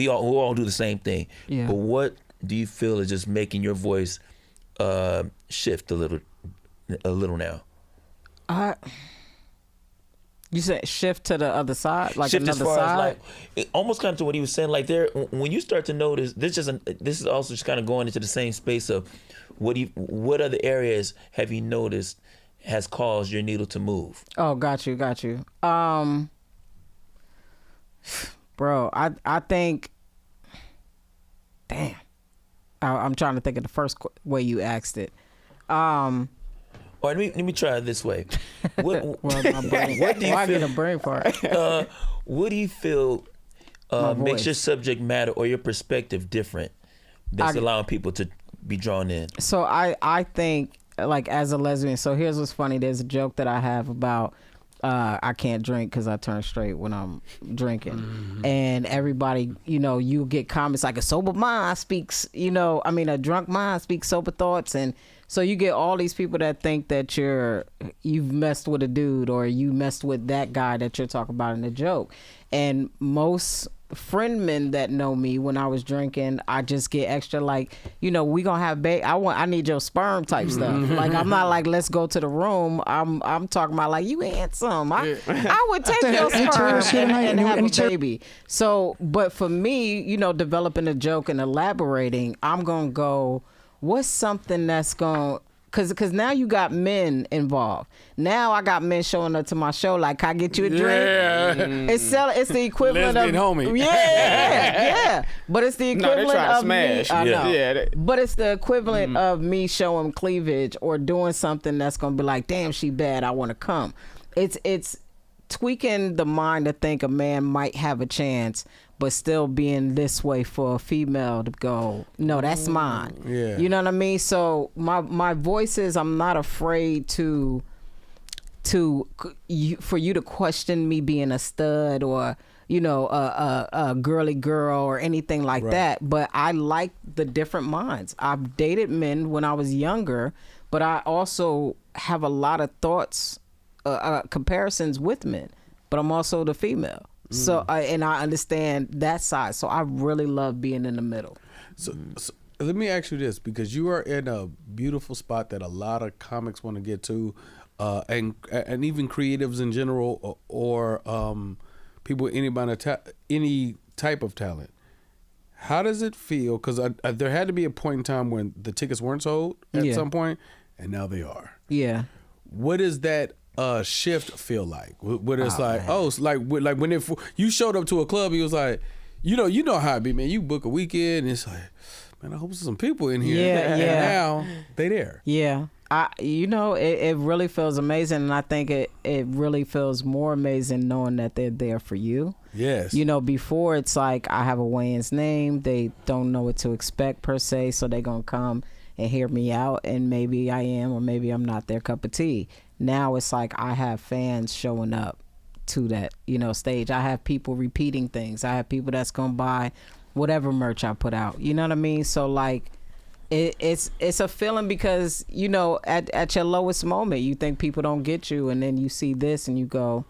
all do the same thing. Yeah. But what do you feel is just making your voice shift a little now? You said shift to the other side, like Shift another as far side. as like almost kind of to what he was saying. Like there, when you start to notice, this is also just kind of going into the same space of what other areas have you noticed has caused your needle to move? Oh, got you. Bro, I think, damn. I'm trying to think of the first way you asked it. Or let me try it this way. What, Well, my brain, what do you I feel? get a brain fart. What do you feel makes your subject matter or your perspective different? That's allowing people to be drawn in. So I think, like, as a lesbian, so here's what's funny. There's a joke that I have about I can't drink because I turn straight when I'm drinking. Mm-hmm. And everybody, you get comments like a sober mind speaks, a drunk mind speaks sober thoughts. And so you get all these people that think that you've messed with a dude or you messed with that guy that you're talking about in the joke. And most friend men that know me when I was drinking, I just get extra like, we gonna have I need your sperm type stuff. Like, I'm not like, let's go to the room. I'm talking about like, you handsome. I would take your sperm and have a baby. So, but for me, developing a joke and elaborating, I'm gonna go, what's something that's gonna, Cause now you got men involved. Now I got men showing up to my show like, "Can I get you a drink?" Yeah. It's the equivalent Lesbian of homie. Yeah. But it's the equivalent they try to of smash. me. I know. Yeah, but it's the equivalent of me showing cleavage or doing something that's gonna be like, "Damn, she bad. I want to come." It's tweaking the mind to think a man might have a chance, but still being this way for a female to go, no, that's mine. Yeah. You know what I mean? So my voice is, I'm not afraid for you to question me being a stud or, a girly girl or anything like that. But I like the different minds. I've dated men when I was younger, but I also have a lot of thoughts, comparisons with men, but I'm also the female. So and I understand that side. So I really love being in the middle. So let me ask you this, because you are in a beautiful spot that a lot of comics want to get to, and even creatives in general, or people with any type of talent. How does it feel? Because there had to be a point in time when the tickets weren't sold at some point, and now they are. Yeah. What does that shift feel like? What it's like? Man. Oh, it's like when you showed up to a club, he was like, you know how it be, man. You book a weekend, and it's like, man, I hope there's some people in here. Yeah. And now they there. Yeah. It really feels amazing, and I think it really feels more amazing knowing that they're there for you. Yes. Before it's like, I have a Wayans name, they don't know what to expect per se, so they're gonna come and hear me out, and maybe I am or maybe I'm not their cup of tea. Now it's like I have fans showing up to that, stage. I have people repeating things. I have people that's gonna buy whatever merch I put out. You know what I mean? So like, it's a feeling because at your lowest moment you think people don't get you, and then you see this and you go,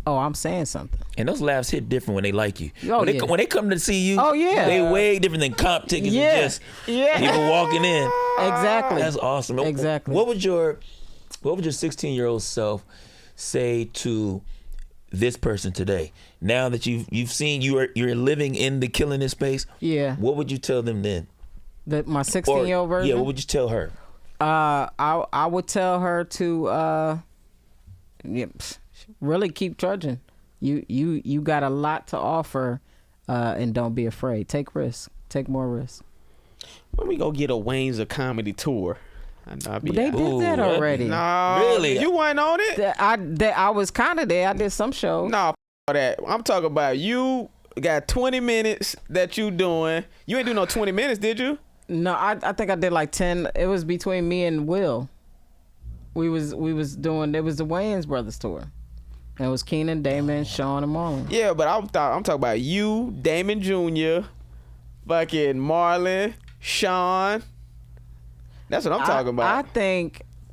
oh, I'm saying something. And those laughs hit different when they like you. Oh, when they come to see you, they way different than comp tickets and just people walking in. Exactly. That's awesome. Exactly. What would your 16-year-old self say to this person today? Now that you've seen you're living in the Killin space, what would you tell them then? My 16-year-old version? Yeah, what would you tell her? I would tell her to really keep trudging. You got a lot to offer, and don't be afraid. Take risks. Take more risks. When we go get a Wayans of Comedy tour? They did that already. No, really? You weren't on it? I was kind of there. I did some shows. No, that. I'm talking about you got 20 minutes that you doing. You ain't do no 20 minutes, did you? No, I think I did like 10. It was between me and Will. We was doing. It was the Wayans brothers tour. And it was Keenan, Damon, Sean, and Marlon. Yeah, but I'm talking about you, Damon Jr., fucking Marlon, Sean. That's what I'm talking about.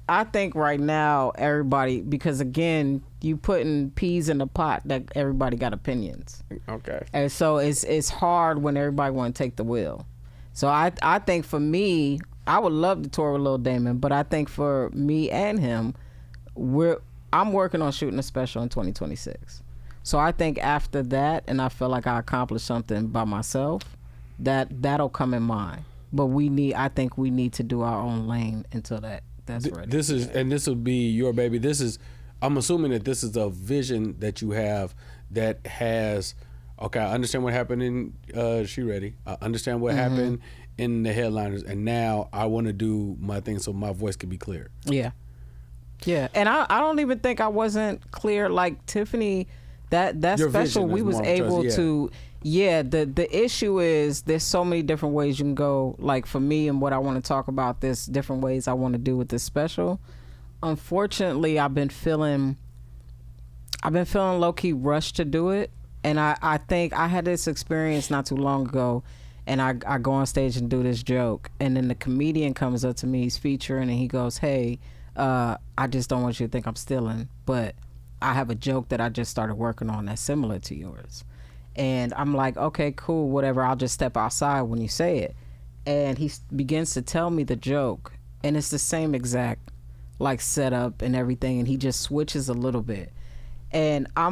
I think right now everybody, because again, you putting peas in the pot that everybody got opinions. Okay. And so it's hard when everybody want to take the wheel. So I think for me, I would love to tour with Lil Damon, but I think for me and him, I'm working on shooting a special in 2026. So I think after that, and I feel like I accomplished something by myself, that'll come in mind. But I think we need to do our own lane until that's ready. This will be your baby. I'm assuming that this is a vision that you have that has, okay, I understand what happened in She Ready. I understand what happened in the Headliners, and now I want to do my thing so my voice can be clear. Yeah. Yeah, and I don't even think I wasn't clear. Like Tiffany, that Your special, vision we is was more able trust, to. Yeah, the issue is there's so many different ways you can go. Like for me and what I want to talk about, there's different ways I want to do with this special. Unfortunately, I've been feeling low key rushed to do it, and I think I had this experience not too long ago. And I go on stage and do this joke, and then the comedian comes up to me, he's featuring, and he goes, "Hey, I just don't want you to think I'm stealing, but I have a joke that I just started working on that's similar to yours." And I'm like, okay, cool, whatever. I'll just step outside when you say it. And he begins to tell me the joke, and it's the same exact like setup and everything, and he just switches a little bit. And I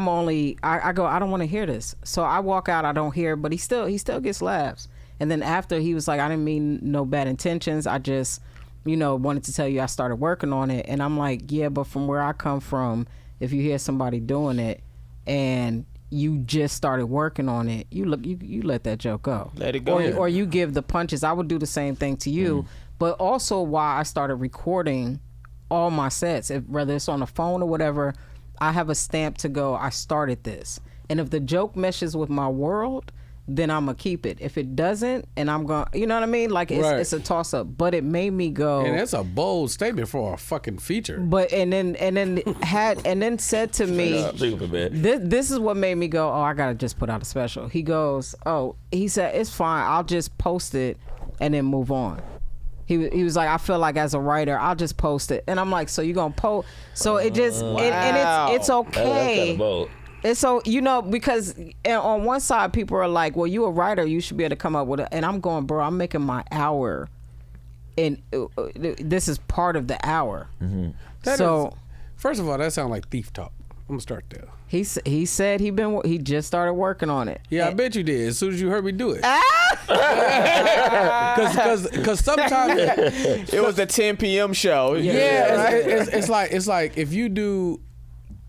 go, I don't want to hear this. So I walk out, I don't hear it, but he still gets laughs. And then after, he was like, I didn't mean no bad intentions. I just, wanted to tell you I started working on it. And I'm like, yeah, but from where I come from, if you hear somebody doing it and you just started working on it, you let that joke go. Let it go. Or you give the punches. I would do the same thing to you. But also why I started recording all my sets, whether it's on the phone or whatever, I have a stamp to go, I started this. And if the joke meshes with my world, then I'm gonna keep it. If it doesn't, and I'm gonna, you know what I mean? Like it's a toss up. But it made me go. And that's a bold statement for a fucking feature. But and then said to me, this is what made me go, oh, I gotta just put out a special. He goes, he said, it's fine. I'll just post it and then move on. He was like, I feel like as a writer, I'll just post it. And I'm like, so you gonna post? So it just and it's okay. That's kind of bold. And so, because on one side, people are like, well, you a writer, you should be able to come up with it. And I'm going, bro, I'm making my hour. And this is part of the hour. So, first of all, that sounds like thief talk. I'm going to start there. He said he just started working on it. Yeah, I bet you did. As soon as you heard me do it. Because sometimes it was a 10 p.m. show. Yeah, it's like if you do...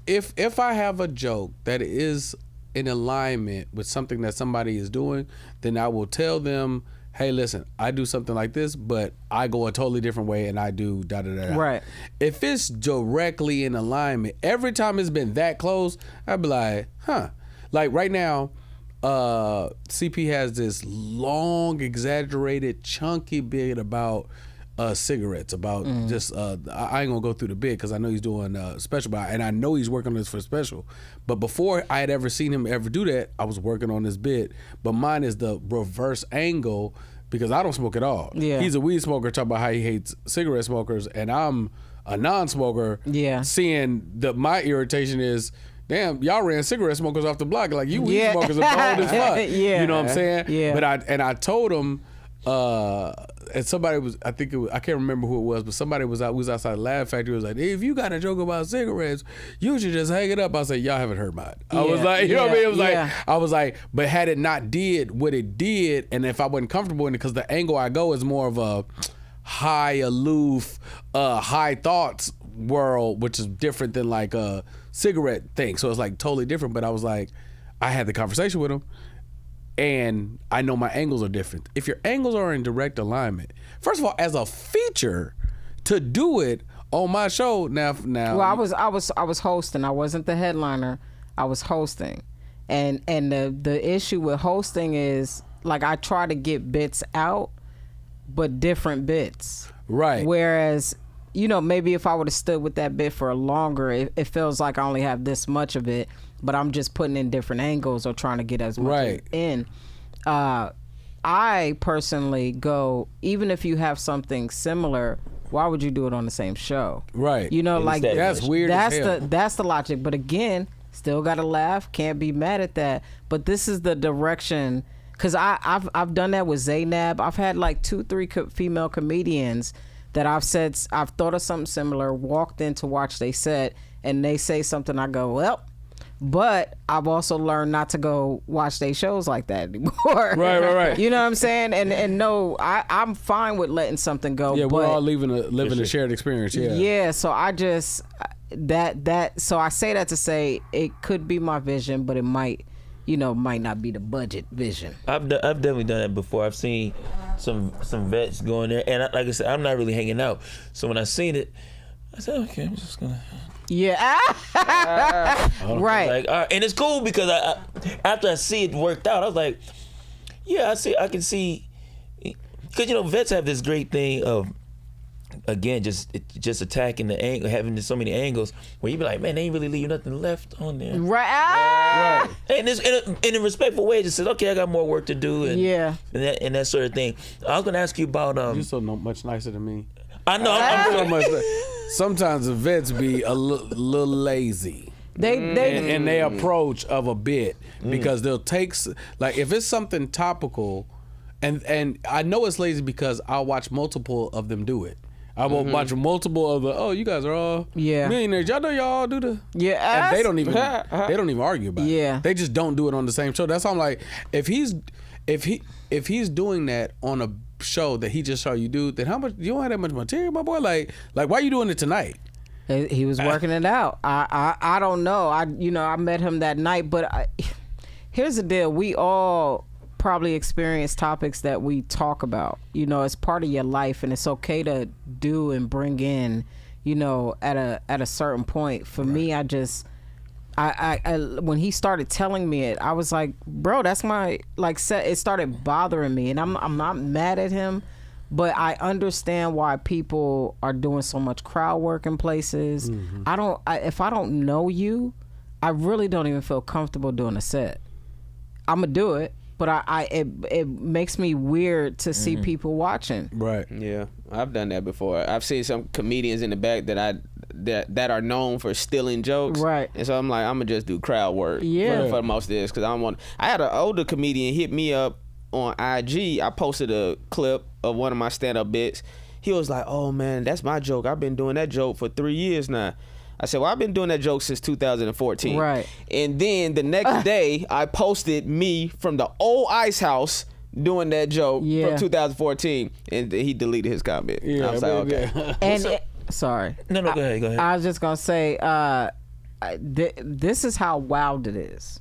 If I have a joke that is in alignment with something that somebody is doing, then I will tell them, hey, listen, I do something like this, but I go a totally different way and I do da-da-da-da. Right. If it's directly in alignment, every time it's been that close, I'd be like, huh. Like right now, CP has this long, exaggerated, chunky bit about cigarettes, about just I ain't gonna go through the bit because I know he's doing special, and I know he's working on this for special. But before I had ever seen him ever do that, I was working on this bit. But mine is the reverse angle because I don't smoke at all. Yeah. He's a weed smoker talking about how he hates cigarette smokers, and I'm a non-smoker. Yeah. Seeing my irritation is, damn, y'all ran cigarette smokers off the block. Like, you weed smokers are bold as fuck. Yeah. You know what I'm saying? Yeah. But I told him, and somebody was, I can't remember who it was, but somebody was outside the Lab Factory, was like, hey, if you got a joke about cigarettes, you should just hang it up. I was like, y'all haven't heard mine. I was like, you know what I mean? It was I was like, but had it not did what it did, and if I wasn't comfortable in it, because the angle I go is more of a high, aloof, high thoughts world, which is different than like a cigarette thing. So it's like totally different. But I was like, I had the conversation with him, and I know my angles are different. If your angles are in direct alignment, first of all, as a feature, to do it on my show now. Well, I was hosting. I wasn't the headliner. I was hosting, And the issue with hosting is like I try to get bits out, but different bits. Right. Whereas, you know, maybe if I would have stood with that bit for longer, it feels like I only have this much of it, but I'm just putting in different angles or trying to get as much in. I personally go, even if you have something similar, why would you do it on the same show? Right. You know, like that's weird as hell. That's the logic. But again, still got to laugh. Can't be mad at that. But this is the direction. Because I've done that with Zaynab. I've had like 2-3 female comedians that I've thought of something similar, walked in to watch they set, and they say something, I go, well, but I've also learned not to go watch their shows like that anymore. Right. You know what I'm saying? And no, I'm fine with letting something go. Yeah, but we're all living a shared experience. Yeah. Yeah, so I just, so I say that to say it could be my vision, but it might not be the budget vision. I've definitely done that before. I've seen some vets going there, and like I said, I'm not really hanging out. So when I seen it, I said, okay, I'm just gonna. Yeah, right. Like, all right. And it's cool because I after I see it worked out, I was like, yeah, I can see, because you know vets have this great thing of, again, just attacking the angle, having so many angles where you be like, man, they ain't really leave nothing left on there. Right. And it's in a respectful way, it just says, okay, I got more work to do, and and that sort of thing. I was gonna ask you about You're so much nicer than me. I know I'm so much. Sometimes the vets be a little lazy. They in their approach of a bit, because they'll take, like, if it's something topical, and I know it's lazy because I'll watch multiple of them do it. I will watch multiple of the, you guys are all millionaires. Y'all know y'all all do the and they don't even argue about it. They just don't do it on the same show. That's why I'm like, if he's doing that on a show that he just saw you do, then how much, you don't have that much material, my boy? Like why you doing it tonight? He was working it out. I don't know. I met him that night, but here's the deal. We all probably experience topics that we talk about. You know, it's part of your life, and it's okay to do and bring in, you know, at a certain point. For me, I when he started telling me it, I was like, bro, that's my, like, it started bothering me, and I'm not mad at him, but I understand why people are doing so much crowd work in places. If I don't know you, I really don't even feel comfortable doing a set. I'm gonna do it, but it makes me weird to see people watching. Right. Yeah, I've done that before. I've seen some comedians in the back that are known for stealing jokes. Right. And so I'm like, I'm gonna just do crowd work. Yeah. For most of this, because I had an older comedian hit me up on IG. I posted a clip of one of my stand-up bits. He was like, oh man, that's my joke. I've been doing that joke for 3 years now. I said, well, I've been doing that joke since 2014. Right. And then the next day, I posted me from the old Ice House doing that joke from 2014, and he deleted his comment. Yeah, I was like, okay. And sorry. No, go ahead. I was just gonna say, this is how wild it is,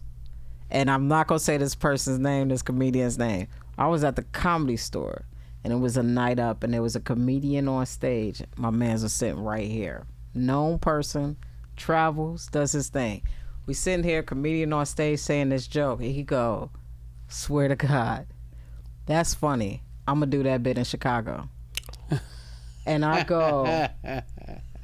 and I'm not gonna say this person's name, this comedian's name. I was at the Comedy Store, and it was a night up, and there was a comedian on stage. My man's was sitting right here. Known person, travels, does his thing. We sitting here, comedian on stage saying this joke, and he go, swear to God, that's funny. I'm gonna do that bit in Chicago. And I go,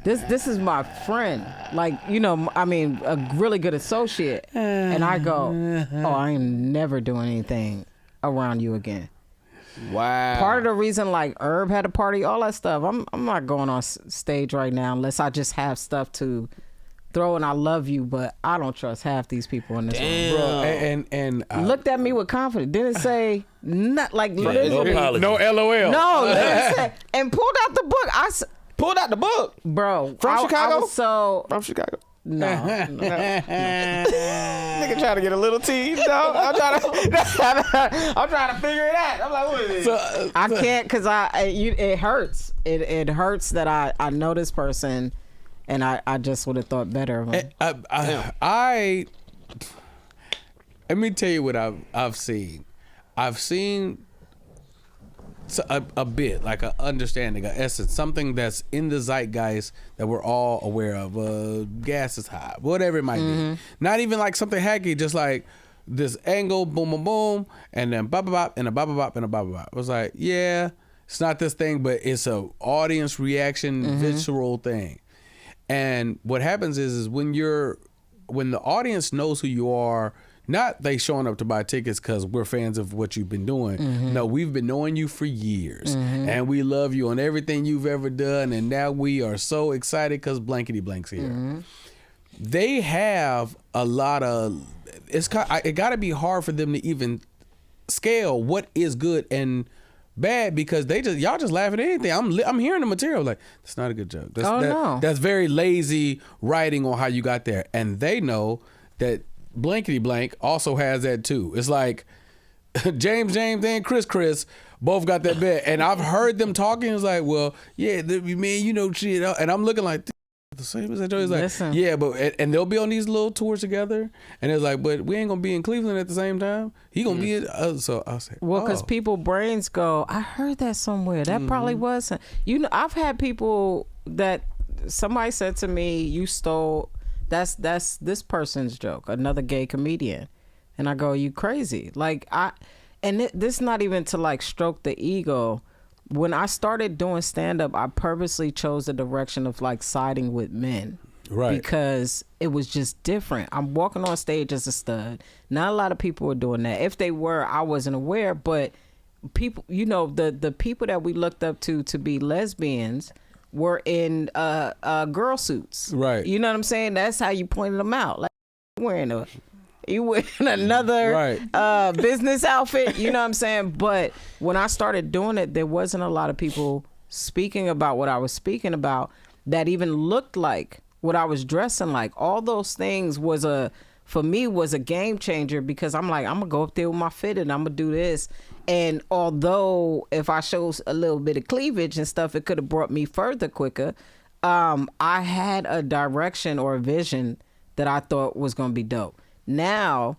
this is my friend, like, you know, I mean, a really good associate. And I go, I ain't never doing anything around you again. Wow. Part of the reason, like, Herb had a party, all that stuff, I'm not going on stage right now unless I just have stuff to throw, and I love you, but I don't trust half these people in this room. Bro, and looked at me with confidence. Didn't say not like No apology. no LOL. no. Didn't say, and pulled out the book. Pulled out the book. Bro, From Chicago? I was so From Chicago. no. Nigga trying to get a little tea. No, I'm trying to figure it out. I'm like, what is it? I can't, because it hurts. It hurts that I know this person, and I just would have thought better of him. I let me tell you what I've seen. I've seen a bit, like an understanding, an essence, something that's in the zeitgeist that we're all aware of. Gas is high, whatever it might be. Not even like something hacky, just like, this angle, boom, boom, boom, and then bop, bop, bop, and a bop, bop, bop, and a bop, bop, bop. I was like, yeah, it's not this thing, but it's a audience reaction, visceral thing. And what happens is when the audience knows who you are, not they showing up to buy tickets because we're fans of what you've been doing. No, we've been knowing you for years, and we love you on everything you've ever done, and now we are so excited because blankety blank's here. They have a lot of, it got to be hard for them to even scale what is good and bad, because y'all just laugh at anything. I'm hearing the material like, that's not a good joke. That's very lazy writing on how you got there. And they know that blankety blank also has that too. It's like James and Chris both got that bet. And I've heard them talking. It's like, well, yeah, man, you know shit. And I'm looking like, the same as that joke. It's like, Listen. yeah, but and they'll be on these little tours together, and it's like, but we ain't gonna be in Cleveland at the same time. He gonna be so I'll say, well, because people brains go, I heard that somewhere. That probably wasn't. You know, I've had people that somebody said to me, you stole. That's this person's joke, another gay comedian, and I go, you crazy? Like this not even to like stroke the ego. When I started doing stand-up, I purposely chose the direction of like siding with men. Right. Because it was just different. I'm walking on stage as a stud. Not a lot of people were doing that. If they were, I wasn't aware. But people, you know, the people that we looked up to be lesbians were in girl suits. Right. You know what I'm saying? That's how you pointed them out. Like, you wearing another business outfit, you know what I'm saying? But when I started doing it, there wasn't a lot of people speaking about what I was speaking about that even looked like what I was dressing like. All those things for me was a game changer, because I'm like, I'm gonna go up there with my fit and I'm gonna do this. And although if I show a little bit of cleavage and stuff, it could have brought me further quicker. I had a direction or a vision that I thought was gonna be dope. Now,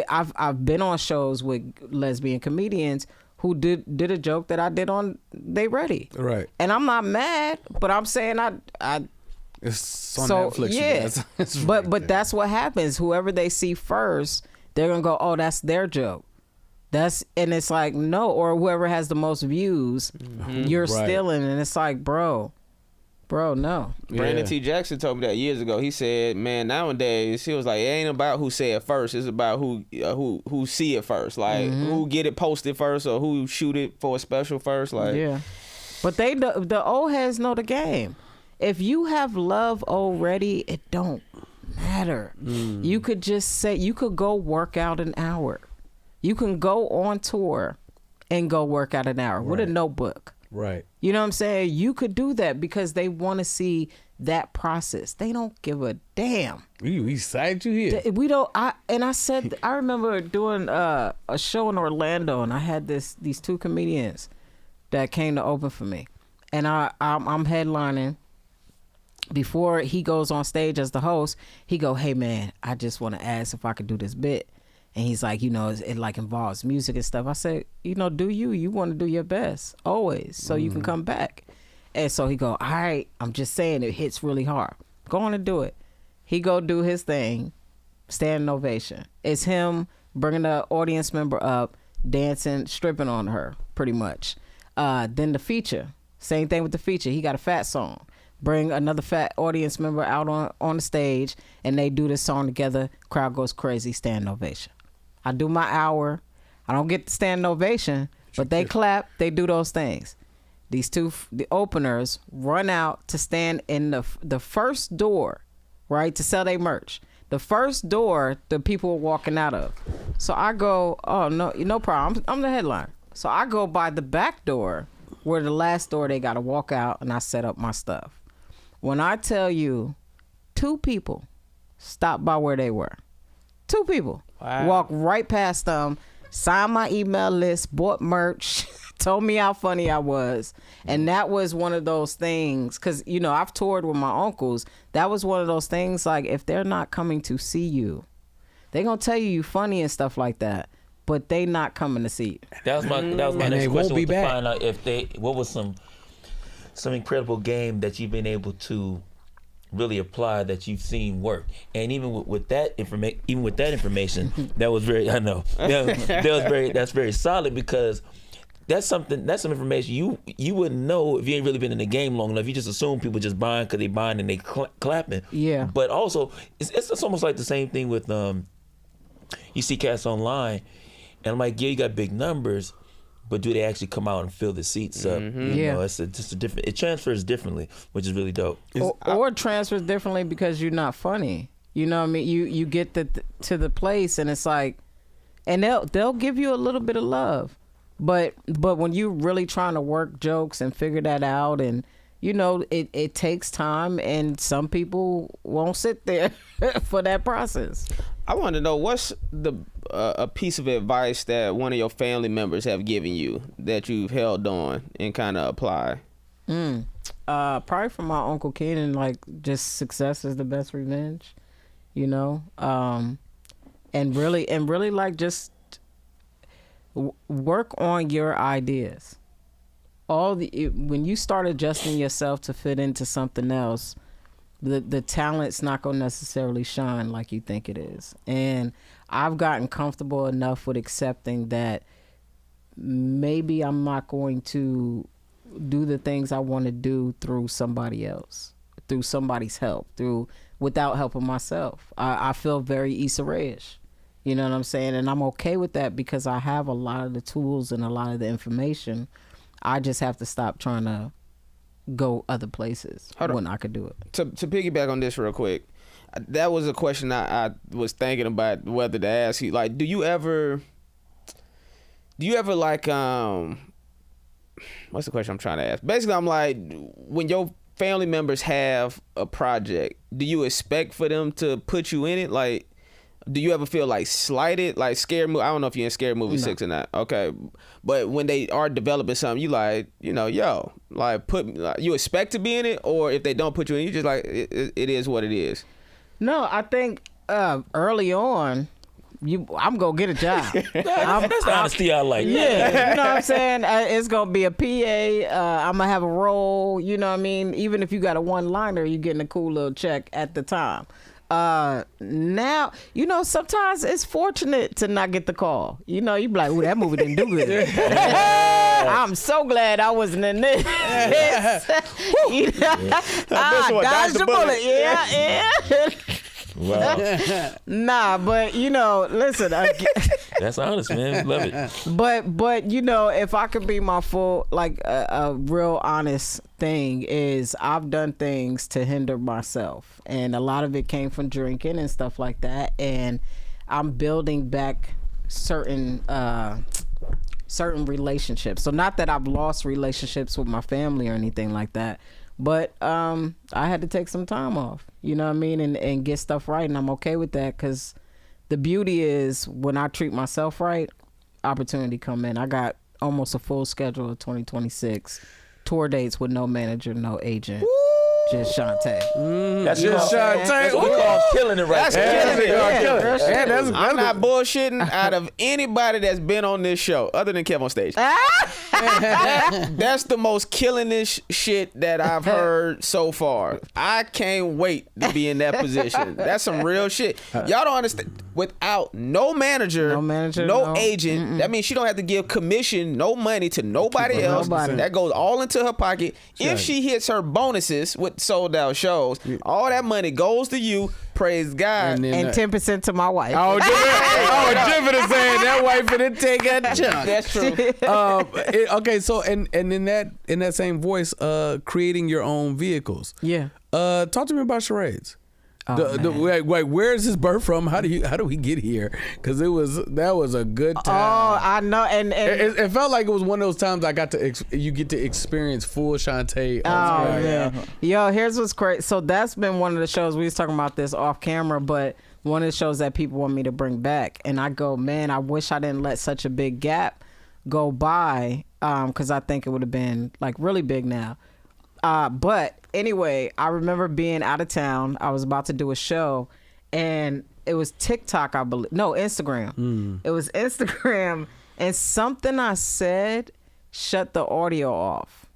I've been on shows with lesbian comedians who did a joke that I did on They Ready. Right. And I'm not mad, but I'm saying it's on Netflix. Yeah. But that's what happens. Whoever they see first, they're gonna go, oh, that's their joke. And it's like, no, or whoever has the most views, you're stealing. And it's like, bro, no. Brandon T. Jackson told me that years ago. He said, man, nowadays, he was like, it ain't about who say it first. It's about who see it first. Like, who get it posted first, or who shoot it for a special first. Like, yeah. But the old heads know the game. If you have love already, it don't matter. You could just say, you could go work out an hour. You can go on tour and go work out an hour with a notebook. Right. You know what I'm saying? You could do that because they want to see that process. They don't give a damn. We signed you here. We don't. I remember doing a show in Orlando, and I had these two comedians that came to open for me, and I'm headlining. Before he goes on stage as the host, he go, hey man, I just want to ask if I could do this bit. And he's like, you know, it like involves music and stuff. I said, you know, you want to do your best always, so you can come back. And so he go, all right, I'm just saying it hits really hard. Go on and do it. He go do his thing, standing ovation. It's him bringing the audience member up, dancing, stripping on her, pretty much. Then the feature, same thing with the feature. He got a fat song. Bring another fat audience member out on the stage, and they do this song together. Crowd goes crazy, standing ovation. I do my hour. I don't get the standing ovation, but they clap. They do those things. These two, the openers, run out to stand in the first door, right, to sell their merch. The first door the people are walking out of. So I go, oh, no problem. I'm the headliner. So I go by the back door, where the last door they got to walk out, and I set up my stuff. When I tell you, 2 people stopped by where they were. 2 people. Wow. Walked right past them, signed my email list, bought merch, told me how funny I was. And that was one of those things, because, you know, I've toured with my uncles. That was one of those things, like, if they're not coming to see you, they're going to tell you funny and stuff like that, but they not coming to see you. That was my next question, was to find out if what was some incredible game that you've been able to really apply that you've seen work. And even with that information, that was very, I know, that's very solid, because that's some information you wouldn't know if you ain't really been in the game long enough. You just assume people just buying because they buying and they clapping. Yeah. But also, it's almost like the same thing with you see cats online, and I'm like, yeah, you got big numbers, but do they actually come out and fill the seats up? You know, it's just a different. It transfers differently, which is really dope. Or it transfers differently because you're not funny. You know what I mean? You get to the place and it's like, and they'll give you a little bit of love, but when you really trying to work jokes and figure that out, and you know it takes time, and some people won't sit there for that process. I want to know, what's a piece of advice that one of your family members have given you that you've held on and kind of apply? Probably from my Uncle Killin, like, just success is the best revenge, you know, and really like just work on your ideas. When you start adjusting yourself to fit into something else, the talent's not going to necessarily shine like you think it is. And I've gotten comfortable enough with accepting that maybe I'm not going to do the things I want to do through somebody else, through somebody's help, without helping myself. I feel very Issa Rae-ish, you know what I'm saying? And I'm okay with that because I have a lot of the tools and a lot of the information. I just have to stop trying to go other places when I could do it. To piggyback on this real quick, that was a question I was thinking about whether to ask you. Like, do you ever like, what's the question I'm trying to ask? Basically, I'm like, when your family members have a project, do you expect for them to put you in it? Like, do you ever feel like slighted, like scared movie? I don't know if you're in Scared Movie 6 or not. Okay. But when they are developing something, you like, you know, yo, like you expect to be in it, or if they don't put you in, you just like, it is what it is. No, I think early on, I'm going to get a job. That's the honesty I like. Yeah, you know what I'm saying? It's going to be a PA. I'm going to have a role, you know what I mean? Even if you got a one-liner, you're getting a cool little check at the time. Now, you know, sometimes it's fortunate to not get the call. You know, you be like, ooh, that movie didn't do good. I'm so glad I wasn't in this. You know, dodged the bullet. Yeah. Wow. Nah, but you know, listen. That's honest, man. Love it. But you know, if I could be my full, like a real honest thing is, I've done things to hinder myself, and a lot of it came from drinking and stuff like that. And I'm building back certain relationships. So not that I've lost relationships with my family or anything like that. But I had to take some time off, you know what I mean, and get stuff right, and I'm okay with that, because the beauty is when I treat myself right, opportunity come in. I got almost a full schedule of 2026, tour dates with no manager, no agent. Woo! Just Chaunté. That's just Chaunté. That's what we call killing it right there. I'm not bullshitting. Out of anybody that's been on this show, other than Kev on stage, that's the most killing-ish shit that I've heard so far. I can't wait to be in that position. That's some real shit. Y'all don't understand. Without no manager, no agent, that means she don't have to give commission, no money to nobody else. That goes all into her pocket. If she hits her bonuses with sold out shows, all that money goes to you. Praise God. And 10% to my wife. Oh, Jupiter saying that wife finna take a chunk. That's true. Okay, so and in that same voice, creating your own vehicles. Yeah. Talk to me about charades. Where is this birth from? How do we get here? Because that was a good time. Oh, I know, and it felt like it was one of those times you get to experience full Chaunté. Oh man, yo, here's what's crazy. So that's been one of the shows we was talking about this off camera, but one of the shows that people want me to bring back, and I go, man, I wish I didn't let such a big gap go by, because I think it would have been like really big now. But anyway, I remember being out of town. I was about to do a show, and it was TikTok, I believe. No, Instagram. It was Instagram, and something I said shut the audio off.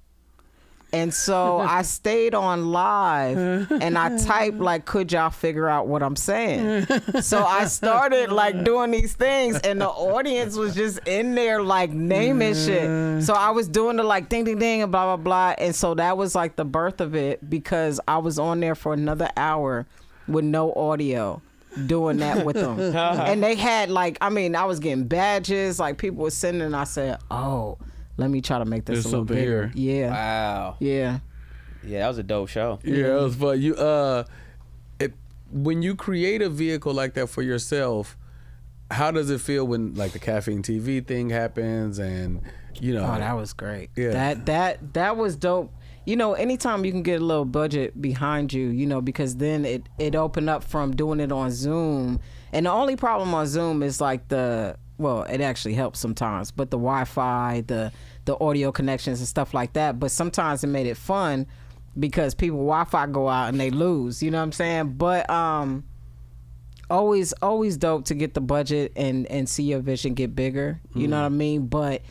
And so I stayed on live and I typed like, could y'all figure out what I'm saying? So I started like doing these things and the audience was just in there like naming shit. So I was doing the like ding, ding, ding and blah, blah, blah. And so that was like the birth of it because I was on there for another hour with no audio doing that with them. And they had like, I mean, I was getting badges, like people were sending and I said, oh, let me try to make this There's a little something bigger. here. Yeah. Wow. Yeah. Yeah, that was a dope show. Yeah, it was fun. You when you create a vehicle like that for yourself, how does it feel when like the Caffeine TV thing happens and you know? Oh, that was great. Yeah. That was dope. You know, anytime you can get a little budget behind you, you know, because then it opened up from doing it on Zoom. And the only problem on Zoom is like well, it actually helps sometimes, but the Wi-Fi, the audio connections and stuff like that. But sometimes it made it fun because people Wi-Fi go out and they lose, you know what I'm saying? But always dope to get the budget and see your vision get bigger, you know what I mean? But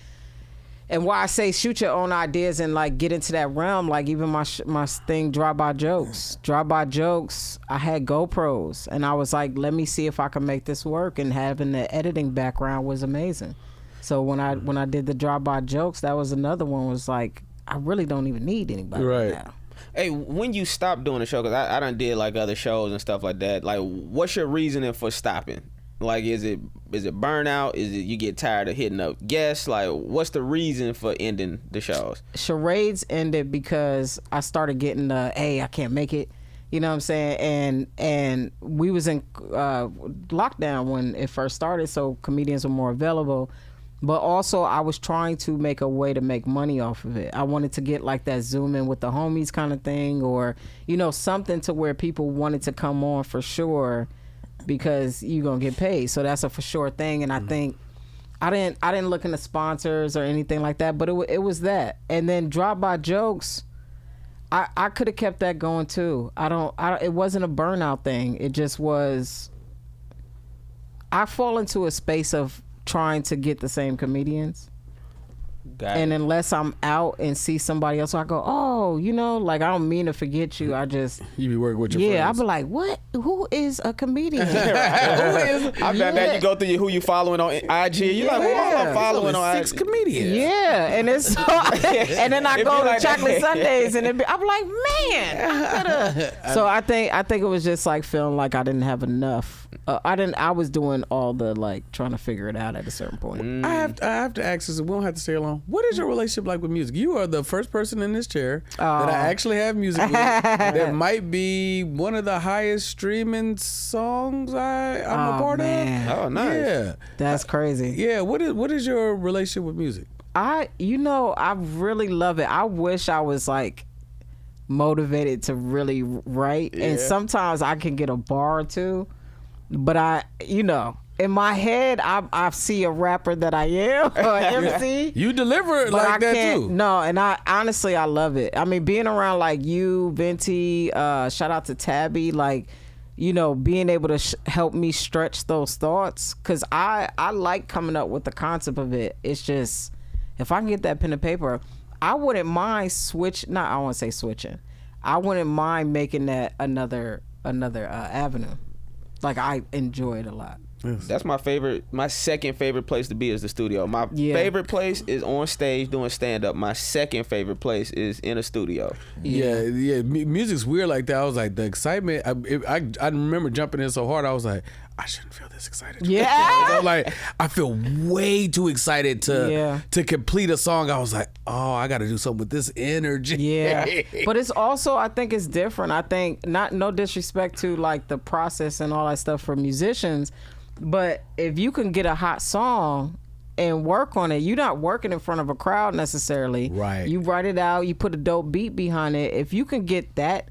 and why I say shoot your own ideas and like get into that realm, like even my thing drive-by jokes, I had GoPros and I was like, let me see if I can make this work, and having the editing background was amazing. So when I did the drive-by jokes, that was another one, was like, I really don't even need anybody Right. now. Hey, when you stopped doing the show, because I done did like other shows and stuff like that, like what's your reasoning for stopping? Like, is it burnout? Is it you get tired of hitting up guests? Like, what's the reason for ending the shows? Charades ended because I started getting the, hey, I can't make it. You know what I'm saying? And we was in lockdown when it first started, so comedians were more available. But also I was trying to make a way to make money off of it. I wanted to get like that Zoom in with the homies kind of thing, or, you know, something to where people wanted to come on for sure, because you're gonna get paid. So that's a for sure thing. And I think I didn't look into sponsors or anything like that, but it was that. And then drop-by jokes, I could have kept that going too. It wasn't a burnout thing. It just was, I fall into a space of trying to get the same comedians. And unless I'm out and see somebody else, I go, oh, you know, like, I don't mean to forget you. I just, You be working with your friends. yeah, I be like, what? Who is a comedian? I've done that. You go through who you following on IG. You're like, who am I following on IG? 6 comedians. Yeah, and it's so, and then I It go be to like that. Chocolate Sundays, and I'm like, man, I coulda. So I think it was just like feeling like I didn't have enough. I was doing all the like trying to figure it out at a certain point. I have to ask this, and we don't have to stay long. What is your relationship like with music? You are the first person in this chair that I actually have music with. That might be one of the highest streaming songs I'm a part man. of. Oh, nice. Yeah, That's crazy. yeah. What is your relationship with music? I really love it. I wish I was like motivated to really write, and sometimes I can get a bar or two, but in my head, I see a rapper that I am, or MC. You deliver it But like I that can't, too. No, and I honestly, I love it. I mean, being around like you, Venti, shout out to Tabby, like, you know, being able to help me stretch those thoughts, because I like coming up with the concept of it. It's just, if I can get that pen and paper, I wouldn't mind I won't say switching. I wouldn't mind making that another avenue. Like, I enjoy it a lot. That's my favorite. My second favorite place to be is the studio. My favorite place is on stage doing stand up. My second favorite place is in a studio. Yeah. Music's weird like that. I was like, the excitement. I remember jumping in so hard. I was like, I shouldn't feel this excited. Yeah. So like, I feel way too excited to complete a song. I was like, oh, I got to do something with this energy. Yeah, but it's also, I think it's different. I think, no disrespect to like the process and all that stuff for musicians, but if you can get a hot song and work on it, you're not working in front of a crowd necessarily. Right. You write it out, you put a dope beat behind it. If you can get that,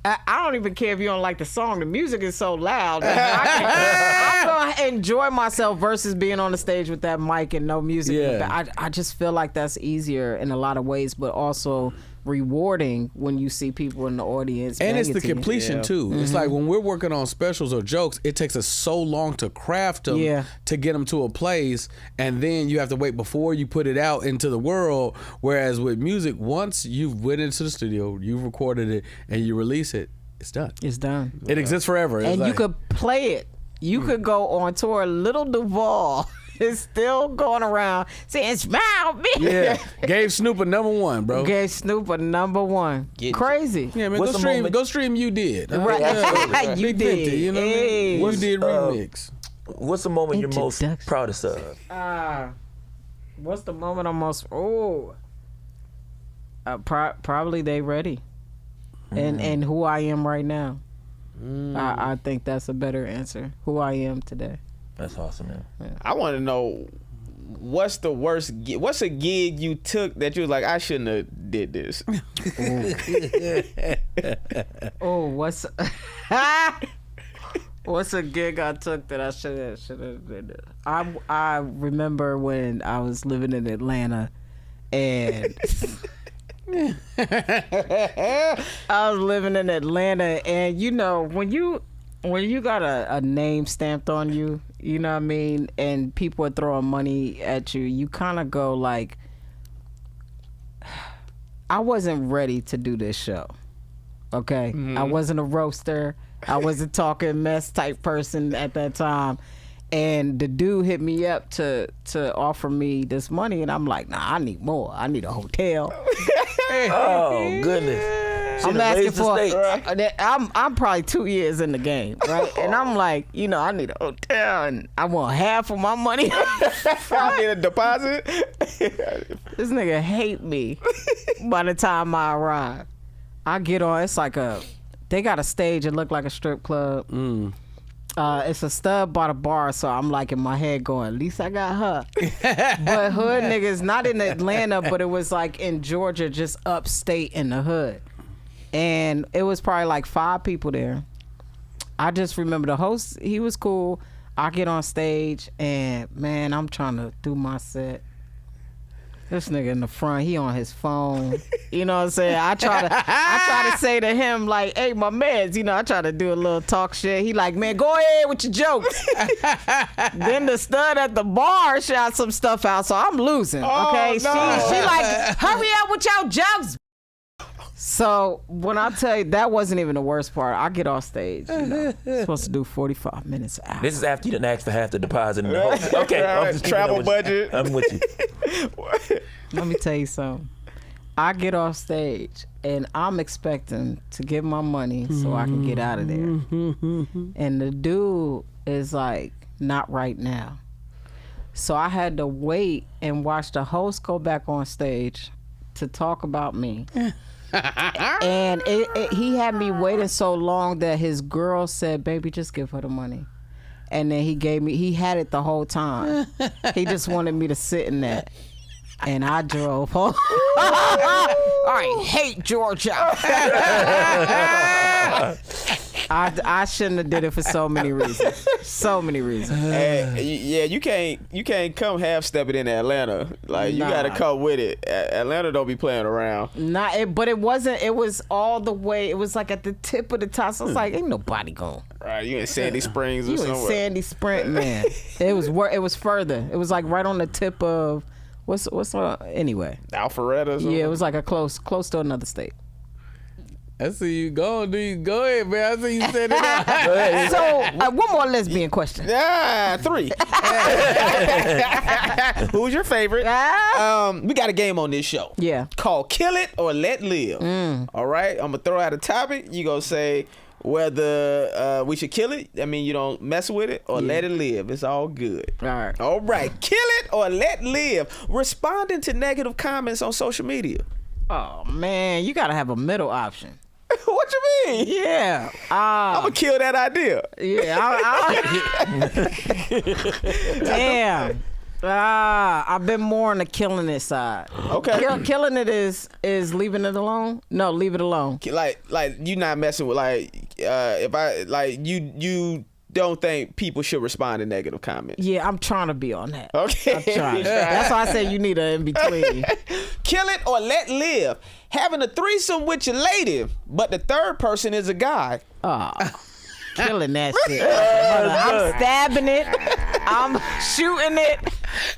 I don't even care if you don't like the song. The music is so loud. I'm going to enjoy myself versus being on the stage with that mic and no music. Yeah. I just feel like that's easier in a lot of ways, but also rewarding when you see people in the audience. And it's banging the to you. completion too. It's like when we're working on specials or jokes, it takes us so long to craft them to get them to a place, and then you have to wait before you put it out into the world. Whereas with music, once you've went into the studio, you've recorded it, and you release it, it's done. It's done. It exists forever. It's And you like- could play it. You could go on tour. Little Duval is still going around saying, "Smile, me." Yeah, gave Snoop a #1, bro. Gave Snoop a #1. Crazy. Yeah, man, What's the moment- go stream You Did. Right. Yeah, You Big did. 50, you know what I Hey. mean? You Did remix. What's the moment you're most Introduction. proudest of? What's the moment I'm most? Probably They Ready, and who I am right now. I think that's a better answer. Who I am today. That's awesome, man. I want to know what's the worst. What's a gig you took that you was like, I shouldn't have did this. Oh, what's what's a gig I took that I should have did? I remember when I was living in Atlanta, and I was living in Atlanta, and you know when you got a name stamped on you, you know what I mean, and people are throwing money at you, you kind of go like, I wasn't ready to do this show. Okay, I wasn't a roaster. I wasn't talking mess type person at that time, and the dude hit me up to offer me this money, and I'm like, nah, I need more. I need a hotel. Oh goodness! I'm asking for. Right. I'm probably 2 years in the game, right? And I'm like, you know, I need a hotel, and I want half of my money. I need a deposit. This nigga hate me. By the time I arrive, I get on. It's like they got a stage that look like a strip club. It's a stud by the bar, so I'm like in my head going, at least I got her. But hood niggas, not in Atlanta, but it was like in Georgia, just upstate in the hood. And it was probably like 5 people there. I just remember the host, he was cool. I get on stage, and man, I'm trying to do my set. This nigga in the front, he on his phone. You know what I'm saying? I try to say to him, like, hey, my mans, you know, I try to do a little talk shit. He like, man, go ahead with your jokes. Then the stud at the bar shot some stuff out, so I'm losing. Okay? no. She like, hurry up with your jokes. So when I tell you, that wasn't even the worst part. I get off stage, you know, supposed to do 45 minutes an hour. This is after you didn't ask for half the deposit. In the whole, okay, Right, I'm just travel keeping up with you. budget. I'm with you. Let me tell you something. I get off stage and I'm expecting to get my money so I can get out of there. And the dude is like, not right now. So I had to wait and watch the host go back on stage to talk about me. And he had me waiting so long that his girl said, baby, just give her the money. And then he had it the whole time. He just wanted me to sit in that. And I drove home. I hate Georgia. I shouldn't have did it for so many reasons. So many reasons. Yeah, you can't come half stepping in Atlanta. Like you gotta come with it. Atlanta don't be playing around. But it wasn't. It was all the way. It was like at the tip of the top. So it's like ain't nobody going. Right, you in Sandy Springs or You in somewhere. Sandy Sprint, man. It was further. It was like right on the tip of what's anyway. Alpharetta or something. Yeah, it was like a close to another state. I see you going, dude. Go ahead, man. I see you set it up. So one more lesbian question. Yeah, 3. Who's your favorite? We got a game on this show. Yeah. Called Kill It or Let Live. All right, I'm gonna throw out a topic. You gonna say whether we should kill it. I mean, you don't mess with it or let it live. It's all good. All right. All right, kill it or let live. Responding to negative comments on social media. Oh man, you gotta have a middle option. What you mean? Yeah. I'm gonna kill that idea. Yeah. Damn. I've been more on the killing it side. Okay. Killing it is leaving it alone. No, leave it alone. Like you not messing with if I like you don't think people should respond to negative comments. Yeah, I'm trying to be on that. Okay. I'm trying. That's why I said you need an in between. Kill it or let live. Having a threesome with your lady, but the third person is a guy. Oh, killing that shit. I'm stabbing it. I'm shooting it.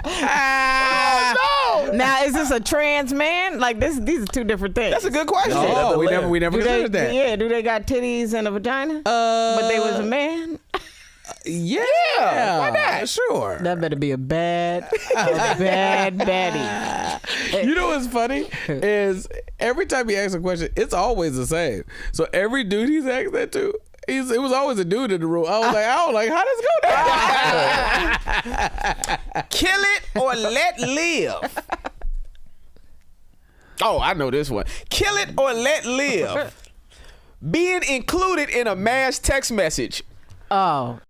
Oh, no. Now, is this a trans man? Like these are two different things. That's a good question. Oh, we never do considered they, that. Yeah, do they got titties and a vagina? But they was a man? Yeah, why not? Sure. That better be a bad baddie. You know what's funny is every time he asks a question, it's always the same. So every dude he's asked that to, it was always a dude in the room. I was like, how does it go down? Kill it or let live. Oh, I know this one. Kill it or let live. Being included in a mass text message. Oh.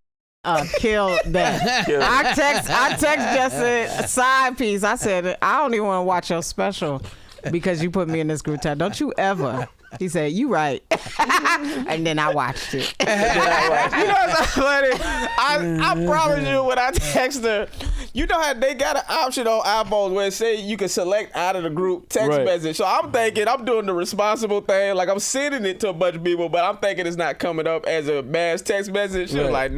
Kill that. I text Jesse a side piece. I said, I don't even want to watch your special because you put me in this group chat. Don't you ever. He said, you right. And then I watched it. You know what's funny? I promise you when I text her, you know how they got an option on iPhones where it say you can select out of the group text message. So I'm thinking I'm doing the responsible thing. Like I'm sending it to a bunch of people, but I'm thinking it's not coming up as a mass text message. She was like,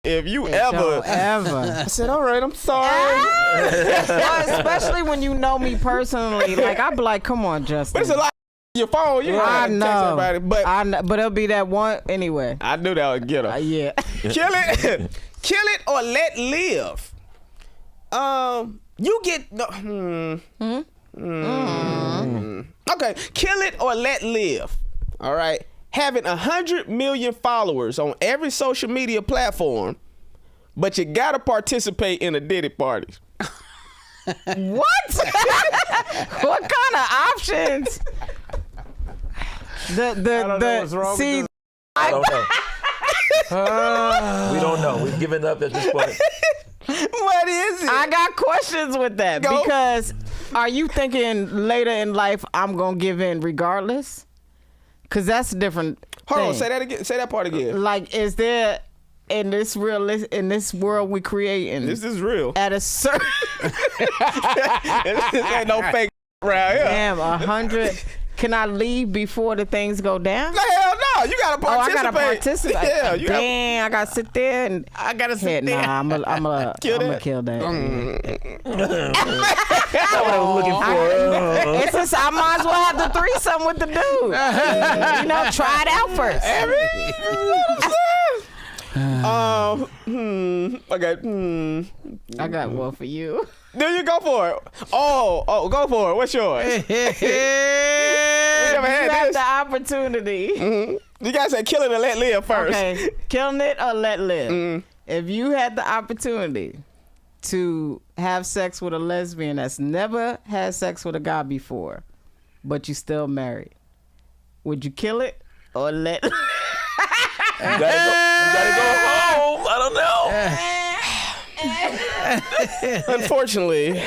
if you ever. I said, all right, I'm sorry. well, especially when you know me personally. Like, I'd be like, come on, Justin. But it's a lot of your phone. You I know. know. Everybody, but I know. But it'll be that one anyway. I knew that would get her. Yeah. Kill it. Kill it or let live. You get Okay, kill it or let live. All right. Having 100 million followers on every social media platform, but you gotta participate in a Diddy party. What? What kind of options? I don't know what's wrong with this. I don't know. We don't know. We've given up at this point. What is it? I got questions with that because are you thinking later in life I'm gonna give in regardless? Because that's a different Hold on, thing. say that again. Say that part again. Like, is there in this world we creating? This is real. At a certain This ain't no fake around here. damn 100. Can I leave before the things go down? No, hell no. You gotta Oh, I participate. gotta participate. Yeah, you gotta. Damn, I gotta sit there and I gotta sit there. Nah, I'm gonna Kill that? kill that. That's what I was looking for. It's just, I might as well have the threesome with the dude. You know, try it out first. Okay. I got one for you. There you go for it. Oh, go for it. What's yours? We never You had have this. the opportunity. You gotta say kill it and let live first. Okay, killing it or let live. If you had the opportunity to have sex with a lesbian that's never had sex with a guy before, but you still married, would you kill it or let? You gotta go home. I don't know. Unfortunately,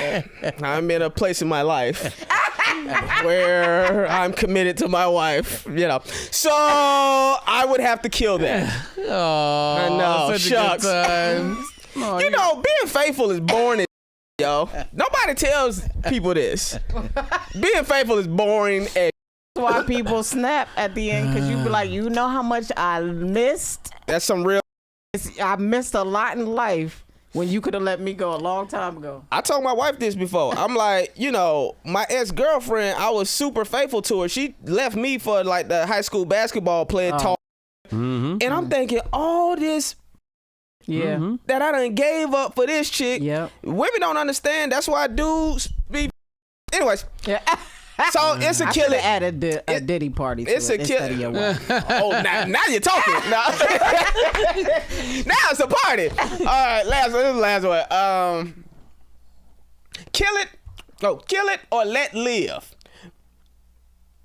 I'm in a place in my life where I'm committed to my wife, you know. So I would have to kill that. Oh, I know. such Shucks. a good time. Oh, You know, being faithful is boring as yo. Nobody tells people this. Being faithful is boring as That's why people snap at the end, because you be like, you know how much I missed? that's some real. I missed a lot in life when you could have let me go a long time ago. I told my wife this before. I'm like, you know, my ex-girlfriend, I was super faithful to her. She left me for like the high school basketball player talk. And I'm thinking, all this Yeah. that I done gave up for this chick. Yep. Women don't understand. That's why dudes be. Anyways, Yeah. so it's a I kill should it. have added a Diddy party to It's it a kill. instead of your wife. Oh, now you're talking. Now, now it's a party. All right, this is the last one. Kill it. Oh, kill it or let live.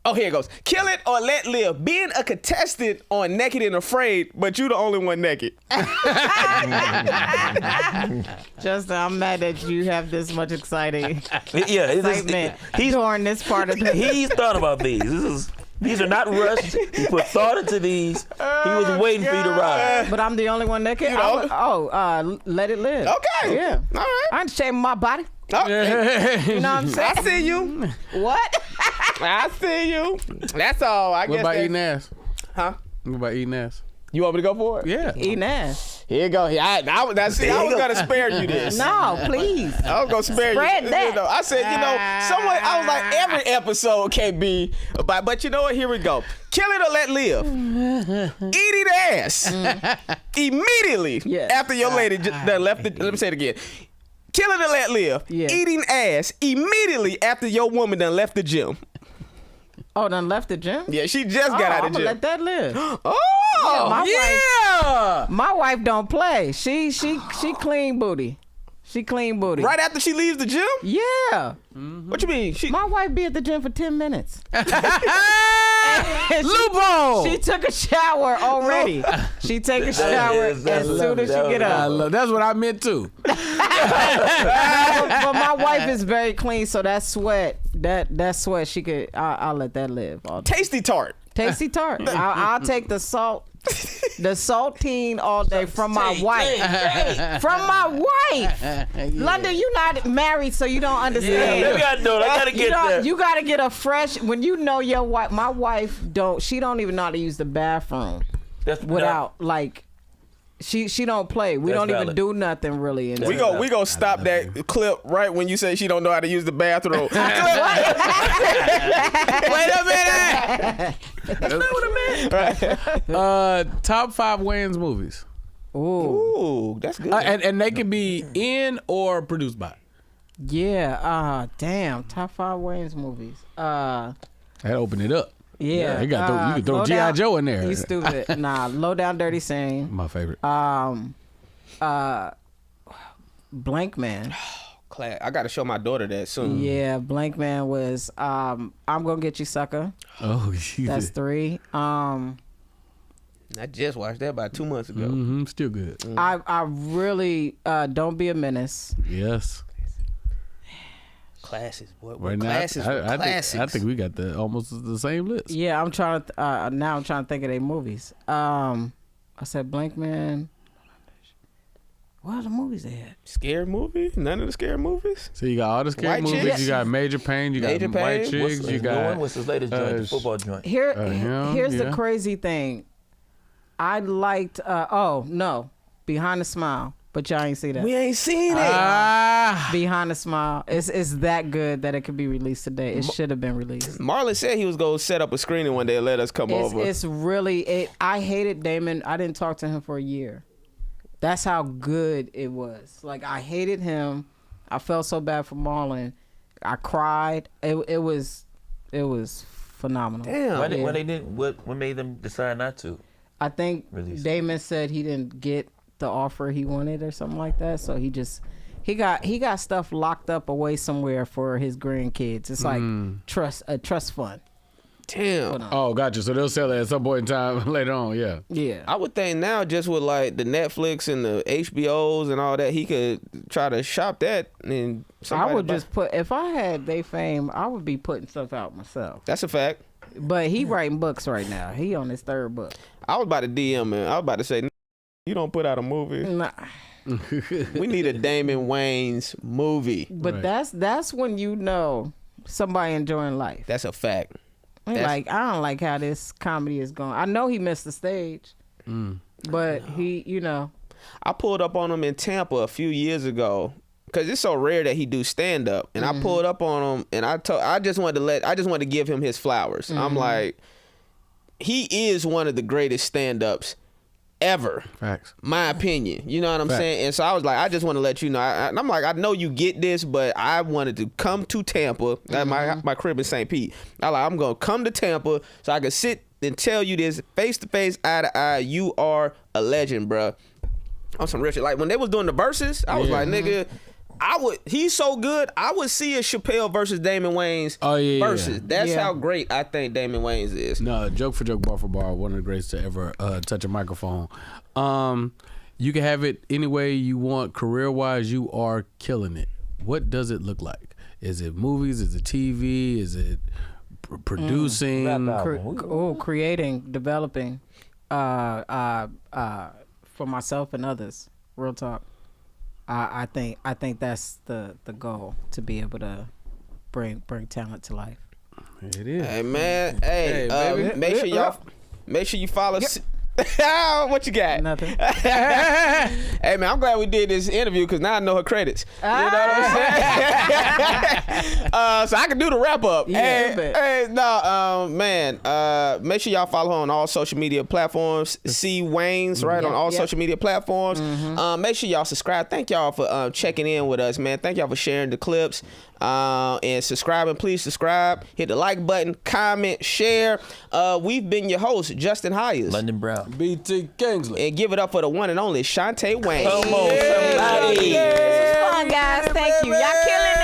Oh, here it goes. Kill it or let live. Being a contestant on Naked and Afraid, but you the only one naked. Justin, I'm mad that you have this much exciting Yeah, excitement he's during this part of the. he's thought about these. This is These are not rushed. He put thought into these. He was waiting for you to ride. But I'm the only one that can. You know? Let it live. Okay. Yeah. All right. I ain't shaming my body. Okay. You know what I'm saying? I see you. What? I see you. That's all. I What guess. about eating ass? Huh? What about eating ass? You want me to go for it? Yeah. Eating ass. Here you go. I was gonna spare you this. No, please. I was gonna spare Spread you. that. You know, I said, someone. I was like, every episode can't be about. But you know what? Here we go. Kill it or let live. Eating ass immediately Yes. after your lady done left. Let me say it again. Kill it or let live. Yeah. Eating ass immediately after your woman done left the gym. Oh, done left the gym? Yeah, she just got out I'm of the gonna gym. let that live. Oh, My wife don't play. She clean booty. She clean booty. right after she leaves the gym? Yeah. What you mean? She My wife be at the gym for 10 minutes. Loophole. She took a shower already. She take a shower as soon as she get up. That's what I meant too. But my wife is very clean, so that sweat, she could. I'll let that live. All day. tasty tart. Tasty tart. I'll take the saltine all day from my wife. From my wife. London, you not married, so you don't understand. I gotta get there. You gotta get a fresh. When you know your wife, my wife don't. She don't even know how to use the bathroom without like. She don't play. We That's don't even valid. do nothing really. In We gonna stop that clip right when you say she don't know how to use the bathroom. Wait a minute. Top 5 Wayans movies. Ooh. Ooh, that's good. And they can be in or produced by. Yeah. Damn. Top 5 Wayans movies. That open it up. Yeah. You can throw Low G.I. Down- Joe in there. You stupid. Nah. Low Down Dirty Scene. My favorite. Blank Man. Class. I gotta show my daughter that soon. Yeah. Blank Man was. I'm gonna get you, sucker. Oh, That's 3. I just watched that about 2 months ago. Still good. I really Don't Be a Menace. Yes. Classes, boy. Right now, Classes, I think we got almost the same list. Yeah, I'm trying to. Now I'm trying to think of their movies. I said Blank Man. What are the movies they had? Scary movie? None of the scary movies? So you got all the scary White movies. Chicks? You got Major Pain. You Major got White Pain? Chicks. You got. What's his latest joint? The football joint. Here's yeah. the crazy thing. I liked. Behind the Smile, but y'all ain't see that. We ain't seen it. Behind the Smile, it's that good that it could be released today. It should have been released. Marlon said he was gonna set up a screening one day and let us come over. It's really. I hated Damon. I didn't talk to him for a year. That's how good it was. Like I hated him. I felt so bad for Marlon. I cried. It was phenomenal. Damn. What made them decide not to? I think Release. Damon said he didn't get the offer he wanted or something like that. So he got stuff locked up away somewhere for his grandkids. It's like a trust fund. Damn. Oh, gotcha. So they'll sell it at some point in time later on. Yeah. Yeah. I would think now, just with like the Netflix and the HBOs and all that, he could try to shop that. And I would just put, if I had they fame, I would be putting stuff out myself. That's a fact. But he writing books right now. He on his 3rd book. I was about to DM him. I was about to say, you don't put out a movie. Nah. We need a Damon Wayans movie. But Right. that's when you know somebody enjoying life. That's a fact. Like, I don't like how this comedy is going. I know he missed the stage, but he, I pulled up on him in Tampa a few years ago because it's so rare that he do stand up, and I pulled up on him, and I just wanted to give him his flowers. I'm like, he is one of the greatest stand ups ever. Facts. My opinion. You know what I'm Facts. saying? And so I was like, I just want to let you know. And I'm like, I know you get this, but I wanted to come to Tampa. My crib in St. Pete. I'm going to come to Tampa so I can sit and tell you this face to face, eye to eye. You are a legend, bro. On some real shit. Like when they was doing the verses, I was like, nigga, he's so good. I would see a Chappelle versus Damon Wayans versus. That's how great I think Damon Wayans is. No, joke for joke, bar for bar, one of the greatest to ever touch a microphone. You can have it any way you want. Career wise, you are killing it. What does it look like? Is it movies? Is it TV? Is it producing. Creating, developing, for myself and others. Real talk. I think that's the goal, to be able to bring talent to life. It is. Hey man, hey, make sure you follow. What you got? Nothing. Hey man, I'm glad we did this interview because now I know her credits. You know what I'm saying? So I can do the wrap up. Make sure y'all follow her on all social media platforms. C Wayans, right, on all social media platforms. Make sure y'all subscribe. Thank y'all for checking in with us, man. Thank y'all for sharing the clips. And subscribing, please subscribe. Hit the like button, comment, share. We've been your hosts, Justin Hyers, London Brown, BT Kingsley, and give it up for the one and only Chaunté Wayans. Come on, somebody. This was fun, guys. Thank you. Y'all killing